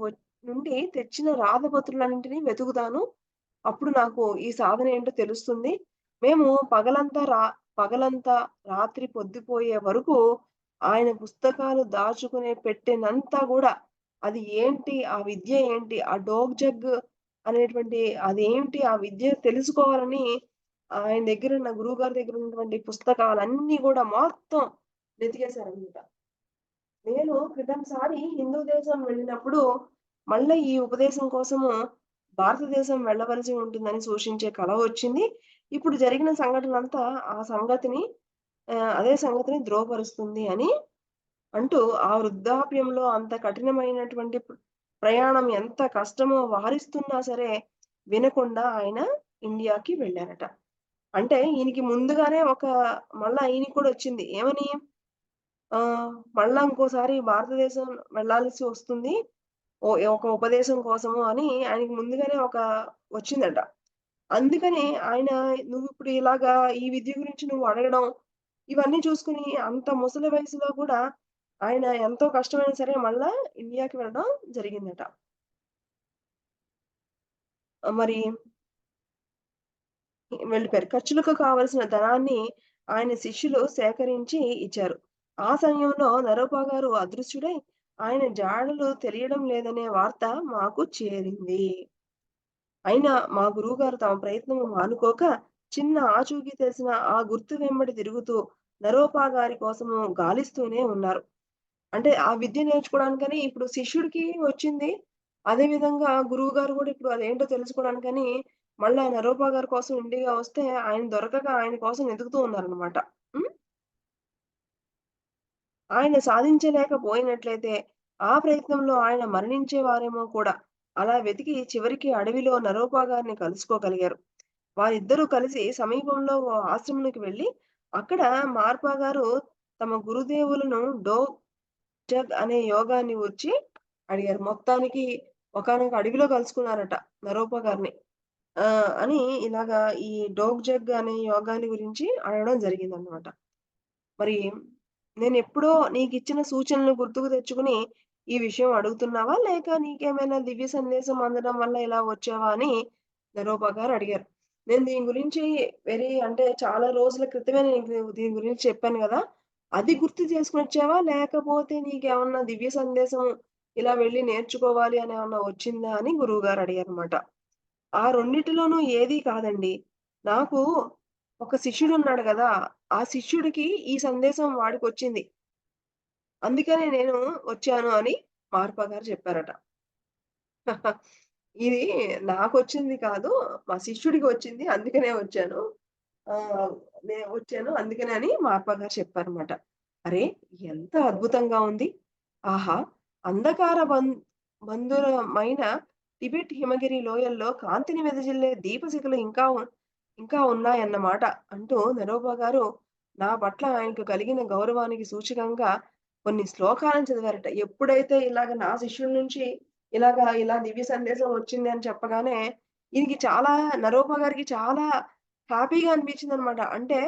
నుండి తెచ్చిన రాతపత్రులన్నింటిని వెతుకుతాను. అప్పుడు నాకు ఈ సాధన ఏంటో తెలుస్తుంది. మేము పగలంతా రా పగలంతా రాత్రి పొద్దుపోయే వరకు ఆయన పుస్తకాలు దాచుకునే పెట్టెనంతా గూడా అది ఏంటి? ఆ విద్య ఏంటి? ఆ డోగ్ జగ్ అనేటువంటి అదేంటి? ఆ విద్య తెలుసుకోవాలని ఆయన దగ్గర ఉన్న గురువుగారి దగ్గర ఉన్నటువంటి పుస్తకాలన్నీ గూడా మొత్తం వెతికేసారనమాట. నేను క్రితంసారి హిందూ దేశం వెళ్ళినప్పుడు, మళ్ళా ఈ ఉపదేశం కోసము భారతదేశం వెళ్ళవలసి ఉంటుందని సూచించే కల వచ్చింది. ఇప్పుడు జరిగిన సంఘటనంతా ఆ సంగతిని అదే సంగతిని ధ్రువపరుస్తుంది అని అంటూ, ఆ వృద్ధాప్యంలో అంత కఠినమైనటువంటి ప్రయాణం ఎంత కష్టమో వారిస్తున్నా సరే, వినకుండా ఆయన ఇండియాకి వెళ్లారట. అంటే ఈయనకి ముందుగానే మళ్ళా ఈయనకి కూడా వచ్చింది. ఏమని? మళ్ళా ఇంకోసారి భారతదేశం వెళ్ళాల్సి వస్తుంది. ఒక ఉపదేశం కోసము అని ఆయనకి ముందుగానే వచ్చిందట. అందుకని ఆయన నువ్విప్పుడు ఇలాగా ఈ విద్య గురించి నువ్వు అడగడం, ఇవన్నీ చూసుకొని అంత ముసలి వయసులో కూడా ఆయన ఎంతో కష్టమైనా సరే మళ్ళా ఇండియాకి వెళ్ళడం జరిగిందట. మరి వెళ్ళిపోయారు. ఖర్చులకు కావాల్సిన ధనాన్ని ఆయన శిష్యులు సేకరించి ఇచ్చారు. ఆ సమయంలో నరోపా గారు అదృశ్యుడై ఆయన జాడలు తెలియడం లేదనే వార్త మాకు చేరింది. అయినా మా గురువుగారు తమ ప్రయత్నము మానుకోక చిన్న ఆచూకీ తెలిసిన ఆ గుర్తు వెంబడి తిరుగుతూ నరోపా గారి కోసము గాలిస్తూనే ఉన్నారు. అంటే ఆ విద్య నేర్చుకోవడానికని ఇప్పుడు శిష్యుడికి వచ్చింది. అదే విధంగా గురువుగారు గూడా ఇప్పుడు అదేంటో తెలుసుకోవడానికని మళ్ళా నరోపా గారి కోసం ఇండియా వస్తే ఆయన దొరకక ఆయన కోసం వెతుకుతూ ఉన్నారనమాట. హ్మ్. ఆయన సాధించలేకపోయినట్లయితే, ఆ ప్రయత్నంలో ఆయన మరణించేవారేమో కూడా. అలా వెతికి చివరికి అడవిలో నరోపా గారిని కలుసుకోగలిగారు. వారిద్దరూ కలిసి సమీపంలో ఓ ఆశ్రమంకి వెళ్లి, అక్కడ మార్పా గారు తమ గురుదేవులను జగ్ అనే యోగాన్ని వచ్చి అడిగారు. మొత్తానికి ఒకానొక అడవిలో కలుసుకున్నారట నరోపా గారిని. అని ఇలాగా ఈ డోగ్ జగ్ అనే యోగాన్ని గురించి అడగడం జరిగిందనమాట. మరి నేనెప్పుడో నీకిచ్చిన సూచనలు గుర్తుకు తెచ్చుకొని, ఈ విషయం అడుగుతున్నావా? లేక నీకేమైనా దివ్య సందేశం అందడం వల్ల ఇలా వచ్చావా? అని నరోపా గారు అడిగారు. నేను దీని గురించి అంటే చాలా రోజుల క్రితమే నీకు దీని గురించి చెప్పాను గదా! అది గుర్తు చేసుకొనొచ్చావా? లేకపోతే నీకేమన్నా దివ్య సందేశం ఇలా వెళ్లి నేర్చుకోవాలి అని ఏమన్నా వచ్చిందా? అని గురువుగారు అడిగారనమాట. ఆ రెండిటిలోనూ ఏదీ కాదండి. నాకు ఒక శిష్యుడున్నాడు గదా! ఆ శిష్యుడికి ఈ సందేశం వాడికొచ్చింది. అందుకనే నేను వచ్చాను అని మార్పా గారు చెప్పారట. ఇది నాకొచ్చింది కాదు. మా శిష్యుడికి వచ్చింది. అందుకనే వచ్చాను. ఆహ్, వచ్చాను అందుకనే అని మార్పా గారు చెప్పారన్నమాట. అరే! ఎంత అద్భుతంగా ఉంది. ఆహా! అంధకార బంధురమైన టిబెట్ హిమగిరి లోయల్లో కాంతిని వెదజిల్లే దీపశిఖలు ఇంకా ఉన్నాయన్నమాట అంటూ నరోబా గారు నా పట్ల ఆయనకు కలిగిన గౌరవానికి సూచకంగా కొన్ని శ్లోకాలను చదివారట. ఎప్పుడైతే ఇలాగ నా శిష్యుడి నుంచి ఇలా దివ్య సందేశం వచ్చింది అని చెప్పగానే ఈయనకి చాలా నరోబా గారికి చాలా హ్యాపీగా అనిపించిందనమాట. అంటే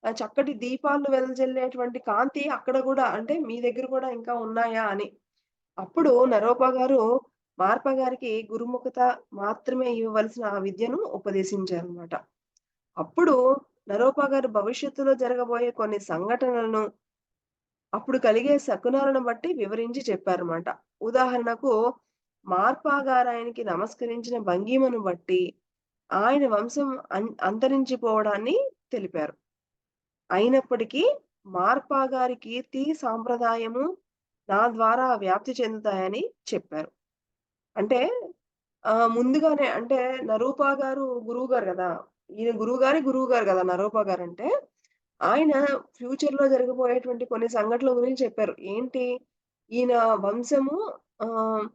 చక్కటి దీపాలు వెదజల్లేటువంటి కాంతి అక్కడ గూడా అంటే మీ దగ్గర కూడా ఇంకా ఉన్నాయా అని. అప్పుడు నరోపా గారు మార్పా గారికి గురుముఖత మాత్రమే ఇవ్వవలసిన ఆ విద్యను ఉపదేశించారనమాట. అప్పుడు నరోపా గారు భవిష్యత్తులో జరగబోయే కొన్ని సంఘటనలను, అప్పుడు కలిగే శకునాలను బట్టి వివరించి చెప్పారన్నమాట. ఉదాహరణకు మార్పా గారాయనకి నమస్కరించిన భంగిమను బట్టి ఆయన వంశం అంతరించిపోవడాన్ని తెలిపారు. అయినప్పటికీ మార్పా గారి కీర్తి, సాంప్రదాయము నా ద్వారా వ్యాప్తి చెందుతాయని చెప్పారు. అంటే ముందుగానే అంటే నరూపా గారు గురువుగారు గదా! ఈయన గురువుగారు గదా! నరూపా గారంటే. ఆయన ఫ్యూచర్‌లో జరగబోయేటువంటి కొన్ని సంఘటనల గురించి చెప్పారు. ఏంటి? ఈయన వంశము ఆహ్,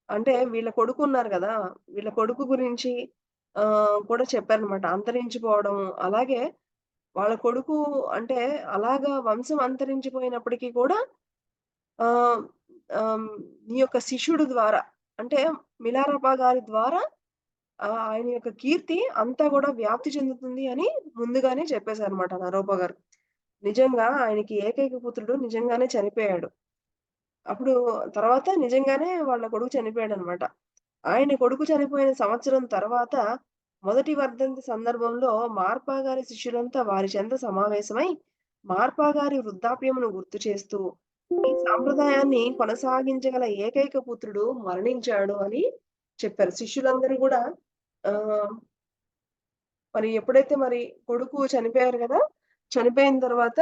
అంటే వీళ్ళ కొడుకున్నారు గదా! వీళ్ళ కొడుకు గురించి కూడా చెప్పారనమాట. అంతరించిపోవడం. అలాగే వాళ్ళ కొడుకు అంటే అలాగా వంశం అంతరించిపోయినప్పటికి కూడా ఆహ్, ఆహ్, నీ యొక్క శిష్యుడు ద్వారా అంటే మిలారపా గారి ద్వారా ఆయన యొక్క కీర్తి అంతా గూడా వ్యాప్తి చెందుతుంది అని ముందుగానే చెప్పేసారన్నమాట నరోపా గారు. నిజంగా ఆయనకి ఏకైక పుత్రుడు నిజంగానే చనిపోయాడు. అప్పుడు తర్వాత నిజంగానే వాళ్ళ కొడుకు చనిపోయాడన్నమాట. ఆయన కొడుకు చనిపోయిన సంవత్సరం తర్వాత మొదటి వర్ధంతి సందర్భంలో మార్పా గారి శిష్యులంతా వారి చెంత సమావేశమై మార్పా గారి వృద్ధాప్యమును గుర్తు చేస్తూ ఈ సాంప్రదాయాన్ని కొనసాగించగల ఏకైక పుత్రుడు మరణించాడు అని చెప్పారు. శిష్యులందరూ గూడా ఆహ్, మరి ఎప్పుడైతే మరి కొడుకు చనిపోయారు గదా! చనిపోయిన తర్వాత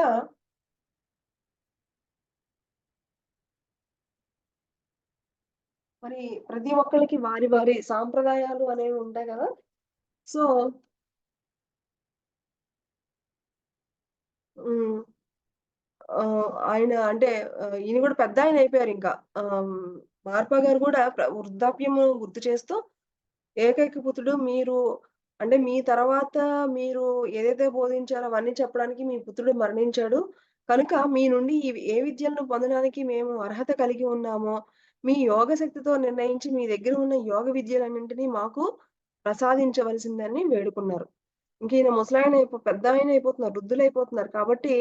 మరి ప్రతి ఒక్కళ్ళకి వారి వారి సాంప్రదాయాలు అనేవి ఉంటాయి గదా! సో హ్మ్. ఆయన అంటే ఈయన గూడా పెద్దాయనయిపోయారింకా. మార్పా గారు గూడా వృద్ధాప్యము గుర్తు చేస్తూ ఏకైక పుత్రుడు మీరు అంటే మీ తర్వాత మీరు ఏదైతే బోధించారో అవన్నీ చెప్పడానికి మీ పుత్రుడు మరణించాడు. కనుక మీ నుండి ఏ విద్యలను పొందడానికి మేము అర్హత కలిగి ఉన్నామో, మీ యోగ శక్తితో నిర్ణయించి మీ దగ్గర ఉన్న యోగ విద్యలన్నింటినీ మాకు ప్రసాదించవలసిందని వేడుకున్నారు. ఇంక ఈయన పెద్దాయనయిపోతున్నారు. వృద్ధులైపోతున్నారు. కాబట్టి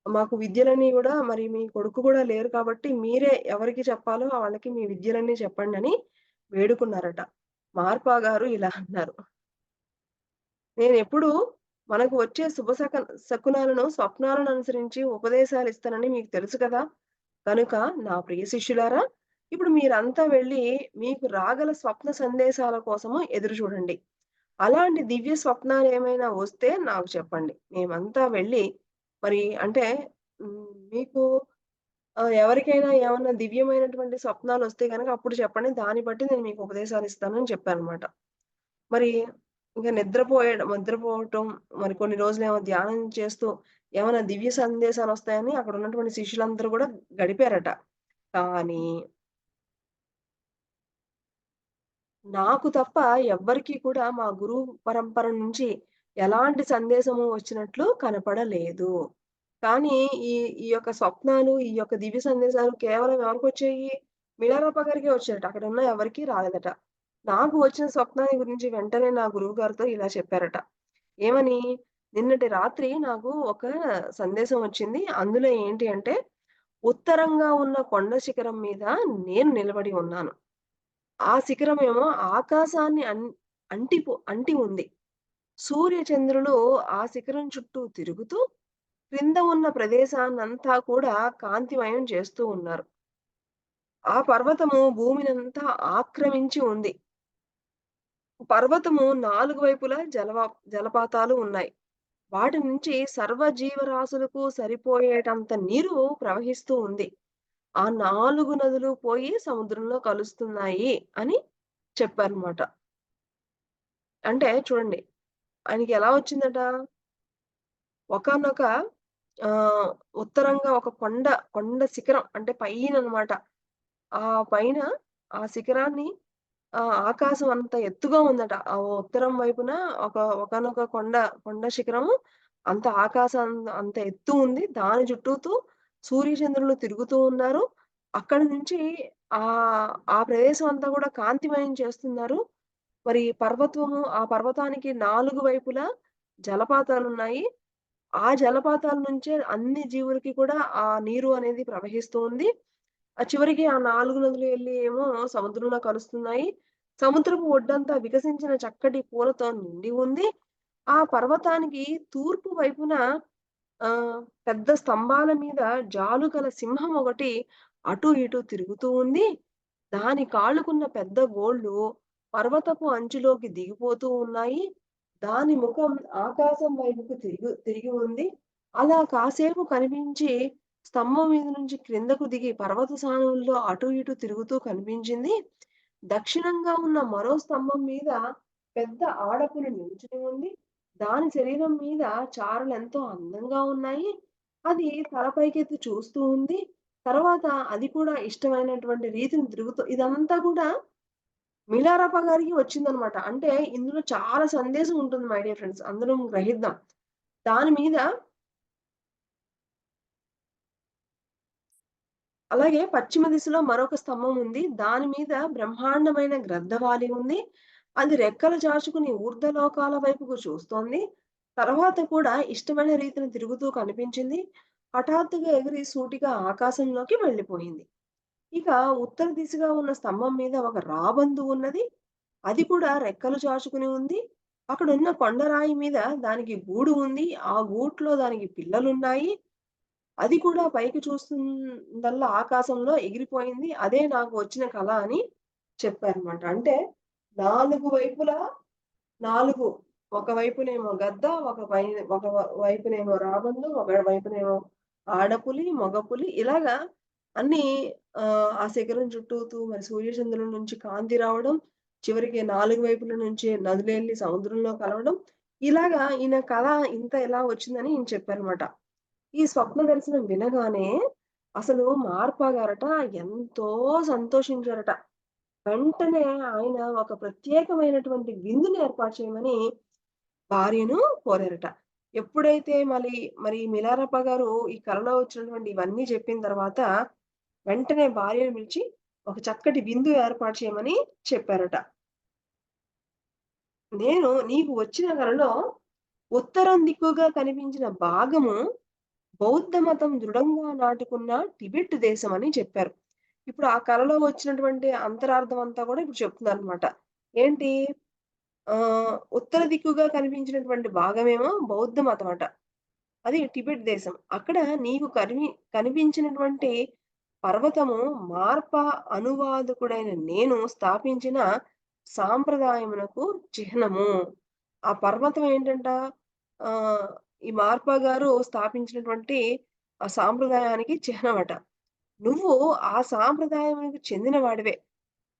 మాకు విద్యలన్నీ గూడా మరి మీ కొడుకు గూడా లేరు కాబట్టి మీరే ఎవరికి చెప్పాలో వాళ్ళకి మీ విద్యలన్నీ చెప్పండని వేడుకున్నారట. మార్పా గారు ఇలా అన్నారు. నేనెప్పుడూ మనకు వచ్చే శకునాలను, స్వప్నాలను అనుసరించి ఉపదేశాలిస్తానని మీకు తెలుసు కదా! కనుక నా ప్రియ శిష్యులారా, ఇప్పుడు మీరంతా వెళ్లి మీకు రాగల స్వప్న సందేశాల కోసము ఎదురు చూడండి. అలాంటి దివ్య స్వప్నాలేమైనా వస్తే నాకు చెప్పండి. మేమంతా వెళ్లి మరి అంటే మీకు ఎవరికైనా ఏమన్నా దివ్యమైనటువంటి స్వప్నాలొస్తే గనక అప్పుడు చెప్పండి. దాన్ని బట్టి నేను మీకు ఉపదేశాలిస్తానని చెప్పానన్నమాట. మరి ఇంక నిద్రపోవటం, మరి కొన్ని రోజులేమో ధ్యానం చేస్తూ ఏమన్నా దివ్య సందేశాలొస్తాయని అక్కడున్నటువంటి శిష్యులందరూ గూడా గడిపారట. కానీ నాకు తప్ప ఎవ్వరికీ కూడా మా గురువు పరంపర నుంచి ఎలాంటి సందేశము వచ్చినట్లు కనపడలేదు. కానీ ఈ ఈ యొక్క స్వప్నాలు, ఈ యొక్క దివ్య సందేశాలు కేవలం ఎవరికొచ్చాయి? మిలారప్ప గారికే వచ్చాయట. అక్కడున్న ఎవరికీ రాలేదట. నాకు వచ్చిన స్వప్నాన్ని గురించి వెంటనే నా గురువుగారితో ఇలా చెప్పారట. ఏమని? నిన్నటి రాత్రి నాకు ఒక సందేశం వచ్చింది. అందులో ఏంటి అంటే, ఉత్తరంగా ఉన్న కొండ శిఖరం మీద నేను నిలబడి ఉన్నాను. ఆ శిఖరమేమో ఆకాశాన్ని అంటి ఉంది. సూర్య చంద్రులు ఆ శిఖరం చుట్టూ తిరుగుతూ, క్రింద ఉన్న ప్రదేశాన్నంతా కూడా కాంతిమయం చేస్తూ ఉన్నారు. ఆ పర్వతము భూమినంతా ఆక్రమించి ఉంది. పర్వతము 4 వైపులా జలపాతాలు ఉన్నాయి. వాటి నుంచి సర్వ జీవరాశులకు సరిపోయేటంత నీరు ప్రవహిస్తూ ఉంది. ఆ 4 నదులు పోయి సముద్రంలో కలుస్తున్నాయి అని చెప్పారన్నమాట. అంటే చూడండి ఆయనకి ఎలా వచ్చిందట? ఒకానొక ఉత్తరంగా ఒక కొండ శిఖరం అంటే పైననమాట. ఆ పైన ఆ శిఖరాన్ని ఆకాశం అంత ఎత్తుగా ఉందట. ఆ ఉత్తరం వైపున ఒకానొక కొండ శిఖరము అంత ఆకాశం అంత ఎత్తు ఉంది. దాని చుట్టూతూ సూర్యచంద్రులు తిరుగుతూ ఉన్నారు. అక్కడి నుంచి ఆ ప్రదేశం అంతా కూడా కాంతిమయం చేస్తున్నారు. మరి ఆ పర్వతానికి 4 వైపులా జలపాతాలున్నాయి. ఆ జలపాతాల నుంచే అన్ని జీవులకి కూడా ఆ నీరు అనేది ప్రవహిస్తూ ఉంది. చివరికి ఆ 4 నదులు ఎళ్లి ఏమో సముద్రంలో కలుస్తున్నాయి. సముద్రపు ఒడ్డంతా వికసించిన చక్కటి పూలతో నిండి ఉంది. ఆ పర్వతానికి తూర్పు వైపున పెద్ద స్తంభాల మీద జాలుగల సింహం ఒకటి అటు ఇటు తిరుగుతూ ఉంది. దాని కాళ్ళకున్న పెద్ద గోళ్ళు పర్వతపు అంచులోకి దిగిపోతూ ఉన్నాయి. దాని ముఖం ఆకాశం వైపుకు తిరిగి ఉంది. అలా కాసేపు కనిపించి స్తంభం మీద నుంచి క్రిందకు దిగి పర్వత సానువుల్లో అటు ఇటు తిరుగుతూ కనిపించింది. దక్షిణంగా ఉన్న మరో స్తంభం మీద పెద్ద ఆడపులి నిల్చుని ఉంది. దాని శరీరం మీద చారలెంతో అందంగా ఉన్నాయి. అది తల పైకెత్తి చూస్తూ ఉంది. తర్వాత అది కూడా ఇష్టమైనటువంటి రీతిని ఇదంతా కూడా మిలారప్ప గారికి వచ్చిందనమాట. అంటే ఇందులో చాలా సందేశం ఉంటుంది మై డియర్ ఫ్రెండ్స్. అందరం గ్రహిద్దాం. దాని మీద అలాగే పశ్చిమ దిశలో మరొక స్తంభం ఉంది. దాని మీద బ్రహ్మాండమైన గ్రద్దవాలి ఉంది. అది రెక్కలు చాచుకుని ఊర్ధ్వలోకాల వైపుకు చూస్తోంది. తర్వాత కూడా ఇష్టమైన రీతిన తిరుగుతూ కనిపించింది. హఠాత్తుగా ఎగిరి సూటిగా ఆకాశంలోకి వెళ్ళిపోయింది. ఇక ఉత్తర దిశగా ఉన్న స్తంభం మీద ఒక రాబందు ఉన్నది. అది కూడా రెక్కలు చాచుకుని ఉంది. అక్కడున్న కొండరాయి మీద దానికి గూడు ఉంది. ఆ గూట్లో దానికి పిల్లలున్నాయి. అది కూడా పైకి చూస్తుందల్లా ఆకాశంలో ఎగిరిపోయింది. అదే నాకు వచ్చిన కల అని చెప్పారన్నమాట. అంటే 4 వైపులా 4 ఒక వైపునేమో గద్ద, ఒక వైపునేమో రాబందు, ఒక వైపునేమో ఆడపులి, మగపులి ఇలాగా అన్నీ ఆ శిఖరం చుట్టూతూ మరి సూర్యచంద్రుల నుంచి కాంతి రావడం, చివరికి 4 వైపుల నుంచి నదులెళ్లి సముద్రంలో కలవడం, ఇలాగా ఈయన కథ ఇంత ఎలా వచ్చిందని ఈయన చెప్పారన్నమాట. ఈ స్వప్న దర్శనం వినగానే అసలు మార్పా గారట ఎంతో సంతోషించారట. వెంటనే ఆయన ఒక ప్రత్యేకమైనటువంటి విందుని ఏర్పాటు చేయమని భార్యను కోరారట. ఎప్పుడైతే మరి మిలారప్ప గారు ఈ కలలో వచ్చినటువంటి ఇవన్నీ చెప్పిన తర్వాత, వెంటనే భార్యను పిలిచి ఒక చక్కటి విందు ఏర్పాటు చేయమని చెప్పారట. నీకు వచ్చిన కలలో ఉత్తరం దిక్కుగా కనిపించిన భాగము బౌద్ధ మతం దృఢంగా నాటుకున్న టిబెట్ దేశమని చెప్పారు. ఇప్పుడు ఆ కలలో వచ్చినటువంటి అంతరార్థం అంతా కూడా ఇప్పుడు చెప్తున్నారనమాట. ఏంటి? ఉత్తర దిక్కుగా కనిపించినటువంటి భాగమేమో బౌద్ధ మతమట. అది టిబెట్ దేశం. అక్కడ నీకు కనిపించినటువంటి పర్వతము మార్ప అనువాదకుడైన నేను స్థాపించిన సాంప్రదాయమునకు చిహ్నము. ఆ పర్వతం ఏంటంట ఆహ్, ఈ మార్పా గారు స్థాపించినటువంటి ఆ సాంప్రదాయానికి చిహ్నమట. నువ్వు ఆ సాంప్రదాయమునకు చెందిన వాడివే.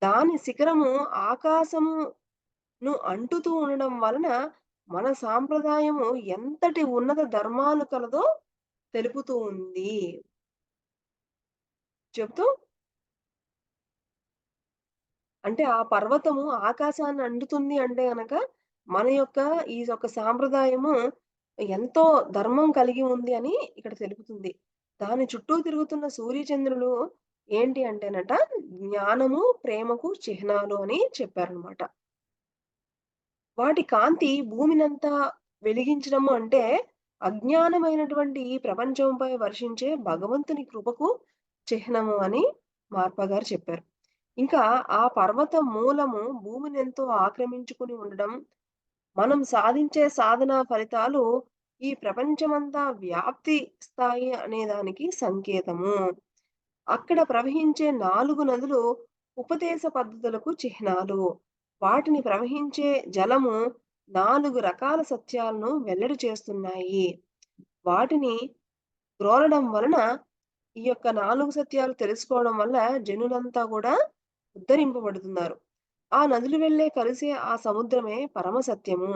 దాని శిఖరము ఆకాశమును అంటుతూ ఉండడం వలన మన సాంప్రదాయము ఎంతటి ఉన్నత ధర్మాలు కలదో తెలుపుతూ ఉంది. చెప్తూ అంటే ఆ పర్వతము ఆకాశాన్ని అంటుతుంది అంటే గనక, మన యొక్క ఈ యొక్క సాంప్రదాయము ఎంతో ధర్మం కలిగి ఉంది అని ఇక్కడ తెలుపుతుంది. దాని చుట్టూ తిరుగుతున్న సూర్యచంద్రులు ఏంటి అంటేనట, జ్ఞానము, ప్రేమకు చిహ్నాలు అని చెప్పారనమాట. వాటి కాంతి భూమినంతా వెలిగించడము అంటే, అజ్ఞానమైనటువంటి ఈ ప్రపంచంపై వర్షించే భగవంతుని కృపకు చిహ్నము అని మహాత్మా గారు చెప్పారు. ఇంకా ఆ పర్వత మూలము భూమినెంతో ఆక్రమించుకొని ఉండడం, మనం సాధించే సాధన ఫలితాలు ఈ ప్రపంచమంతా వ్యాప్తి స్థాయి అనే దానికి సంకేతము. అక్కడ ప్రవహించే 4 నదులు ఉపదేశ పద్ధతులకు చిహ్నాలు. వాటిని ప్రవహించే జలము 4 రకాల సత్యాలను వెల్లడి చేస్తున్నాయి. వాటిని గ్రోలడం వలన ఈ యొక్క 4 సత్యాలు తెలుసుకోవడం వల్ల జనులంతా కూడా ఉద్ధరింపబడుతున్నారు. ఆ నదులు వెళ్ళే కలిసే ఆ సముద్రమే పరమ సత్యము.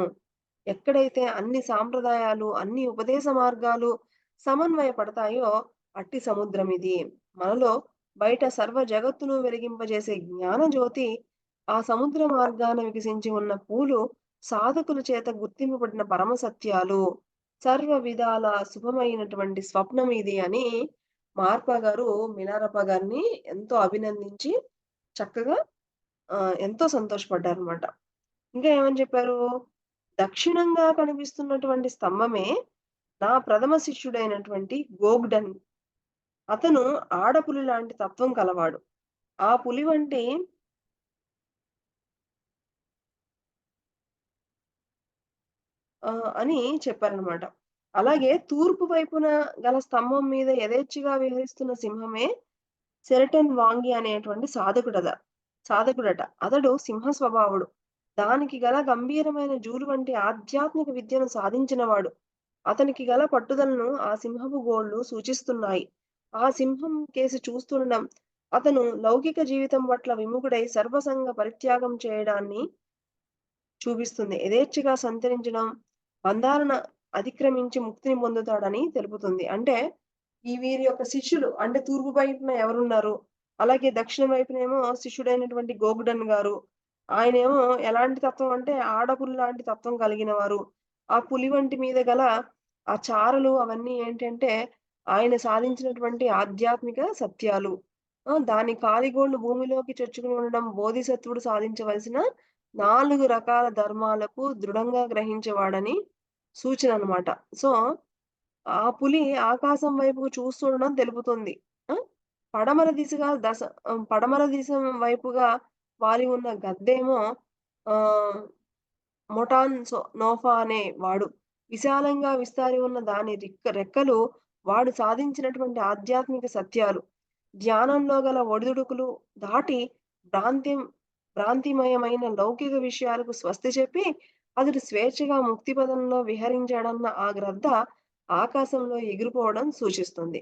ఎక్కడైతే అన్ని సాంప్రదాయాలు, అన్ని ఉపదేశ మార్గాలు సమన్వయపడతాయో అట్టి సముద్రమిది. మనలో బయట సర్వ జగత్తును వెలిగింపజేసే జ్ఞాన జ్యోతి, ఆ సముద్ర మార్గాన వికసించి ఉన్న పూలు సాధకుల చేత గుర్తింపబడిన పరమ సత్యాలు. సర్వ విధాల శుభమైనటువంటి స్వప్నం ఇది అని మార్పా గారు మినారప్ప గారిని ఎంతో అభినందించి చక్కగా ఎంతో సంతోషపడ్డారనమాట. ఇంకా ఏమని చెప్పారు? దక్షిణంగా కనిపిస్తున్నటువంటి స్తంభమే నా ప్రథమ శిష్యుడైనటువంటి గోగ్‌డన్. అతను ఆడపులి లాంటి తత్వం కలవాడు. ఆ పులి వంటి అని చెప్పారనమాట. అలాగే తూర్పు వైపున గల స్తంభం మీద యథేచ్ఛగా విహరిస్తున్న సింహమే సెరటన్ వాంగి అనేటువంటి సాధకుడట. అతడు సింహ స్వభావుడు. దానికి గల గంభీరమైన జూలు వంటి ఆధ్యాత్మిక విద్యను సాధించినవాడు. అతనికి గల పట్టుదలను ఆ సింహపు గోళ్ళు సూచిస్తున్నాయి. ఆ సింహం కేసి చూస్తుండడం అతను లౌకిక జీవితం పట్ల విముఖుడై సర్వసంగ పరిత్యాగం చేయడాన్ని చూపిస్తుంది. యథేచ్ఛగా సంచరించడం, బంధాలను అతిక్రమించి ముక్తిని పొందుతాడని తెలుపుతుంది. అంటే ఈ వీరి యొక్క శిష్యులు అంటే తూర్పు వైపున ఎవరున్నారు? అలాగే దక్షిణ వైపునేమో శిష్యుడైనటువంటి గోగ్‌డన్ గారు. ఆయనేమో ఎలాంటి తత్వం అంటే ఆడపులి లాంటి తత్వం కలిగిన వారు. ఆ పులి వంటి మీద గల ఆ చారలు అవన్నీ ఏంటంటే ఆయన సాధించినటువంటి ఆధ్యాత్మిక సత్యాలు. దాని కాలిగోళ్ళు భూమిలోకి చొచ్చుకొని ఉండడం బోధిసత్వుడు సాధించవలసిన 4 రకాల ధర్మాలకు దృఢంగా గ్రహించేవాడని సూచననమాట. సో, ఆ పులి ఆకాశం వైపుకు చూస్తుండడం తెలుపుతుంది. ఆ! పడమర దిశ వైపుగా వాలి ఉన్న గద్దేమో ఆహ్, నోఫా అనే వాడు. విశాలంగా విస్తారి ఉన్న దాని రెక్కలు వాడు సాధించినటువంటి ఆధ్యాత్మిక సత్యాలు. ధ్యానంలో గల ఒడిదుడుకులు దాటి భ్రాంతిం భ్రాంతిమయమైన లౌకిక విషయాలకు స్వస్తి చెప్పి, అతడు స్వేచ్ఛగా ముక్తి పదంలో విహరించాడన్న ఆ గ్రద్ద ఆకాశంలో ఎగిరిపోవడం సూచిస్తుంది.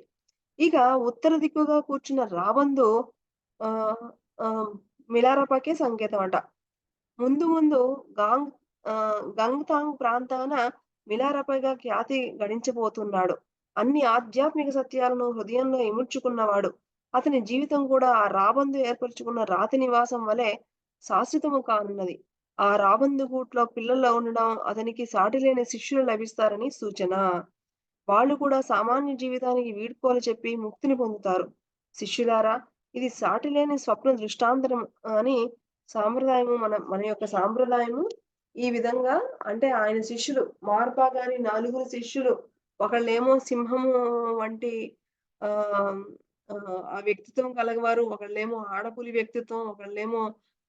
ఇక ఉత్తర దిక్కుగా కూర్చున్న రాబందు ఆహ్, ఆహ్, మిలారపకే సంకేతమట. ముందు ముందు గాంగ్ గంగ్‌తాంగ్ ప్రాంతాన మిలారపగా ఖ్యాతి గడించబోతున్నాడు. అన్ని ఆధ్యాత్మిక సత్యాలను హృదయంలో ఇముడ్చుకున్నవాడు. అతని జీవితం కూడా ఆ రాబందు ఏర్పరచుకున్న రాతి నివాసం వలె శాశ్వతము కానున్నది. ఆ రాబందు గూట్లో పిల్లలు ఉండడం అతనికి సాటిలేని శిష్యులు లభిస్తారని సూచన. వాళ్ళు కూడా సామాన్య జీవితానికి వీడ్కోలు చెప్పి ముక్తిని పొందుతారు. శిష్యులారా, ఇది సాటిలేని స్వప్న దృష్టాంతరం అని మన యొక్క సాంప్రదాయము ఈ విధంగా అంటే ఆయన శిష్యులు మార్పా గారి 4 శిష్యులు ఒకళ్ళేమో సింహము వంటి ఆహ్, ఆ వ్యక్తిత్వం కలగవారు. ఒకళ్ళేమో ఆడపులి వ్యక్తిత్వం, ఒకళ్ళేమో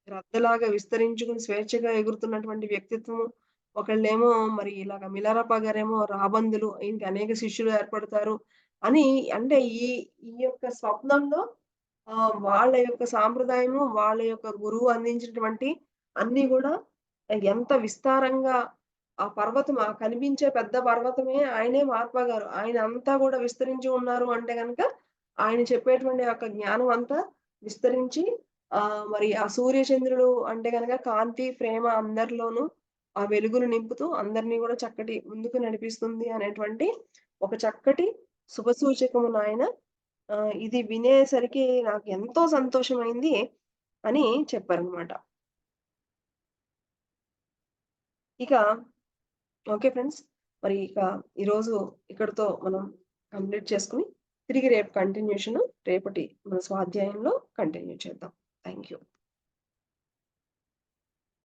గ్రద్దలాగా విస్తరించుకొని స్వేచ్ఛగా ఎగురుతున్నటువంటి వ్యక్తిత్వము. ఒకళ్ళేమో మరి ఇలాగ మిలారప్ప గారేమో రాబందులు, ఈయనకి అనేక శిష్యులు ఏర్పడతారు. అని అంటే ఈ ఈ యొక్క స్వప్నంలో వాళ్ళ యొక్క సాంప్రదాయము, వాళ్ళ యొక్క గురువు అందించినటువంటి అన్నీ గూడా ఎంత విస్తారంగా ఆ పర్వతం ఆ కనిపించే పెద్ద పర్వతమే ఆయనే మహాత్మా గారు. ఆయన అంతా గూడా విస్తరించి ఉన్నారు అంటే గనక, ఆయన చెప్పేటువంటి యొక్క జ్ఞానం అంతా విస్తరించి మరి ఆ సూర్య చంద్రుడు అంటే గనక కాంతి, ప్రేమ అందరిలోనూ ఆ వెలుగును నింపుతూ అందరిని గూడా చక్కటి ముందుకు నడిపిస్తుంది అనేటువంటి ఒక చక్కటి శుభసూచకము నాయన. ఇది వినేసరికి నాకెంతో సంతోషమైంది అని చెప్పారనమాట. ఇక ఓకే ఫ్రెండ్స్. మరి ఇక ఈరోజు ఇక్కడితో మనం కంప్లీట్ చేసుకొని, తిరిగి రేపు కంటిన్యూషను రేపటి మన స్వాధ్యాయంలో కంటిన్యూ చేద్దాం. Thank you.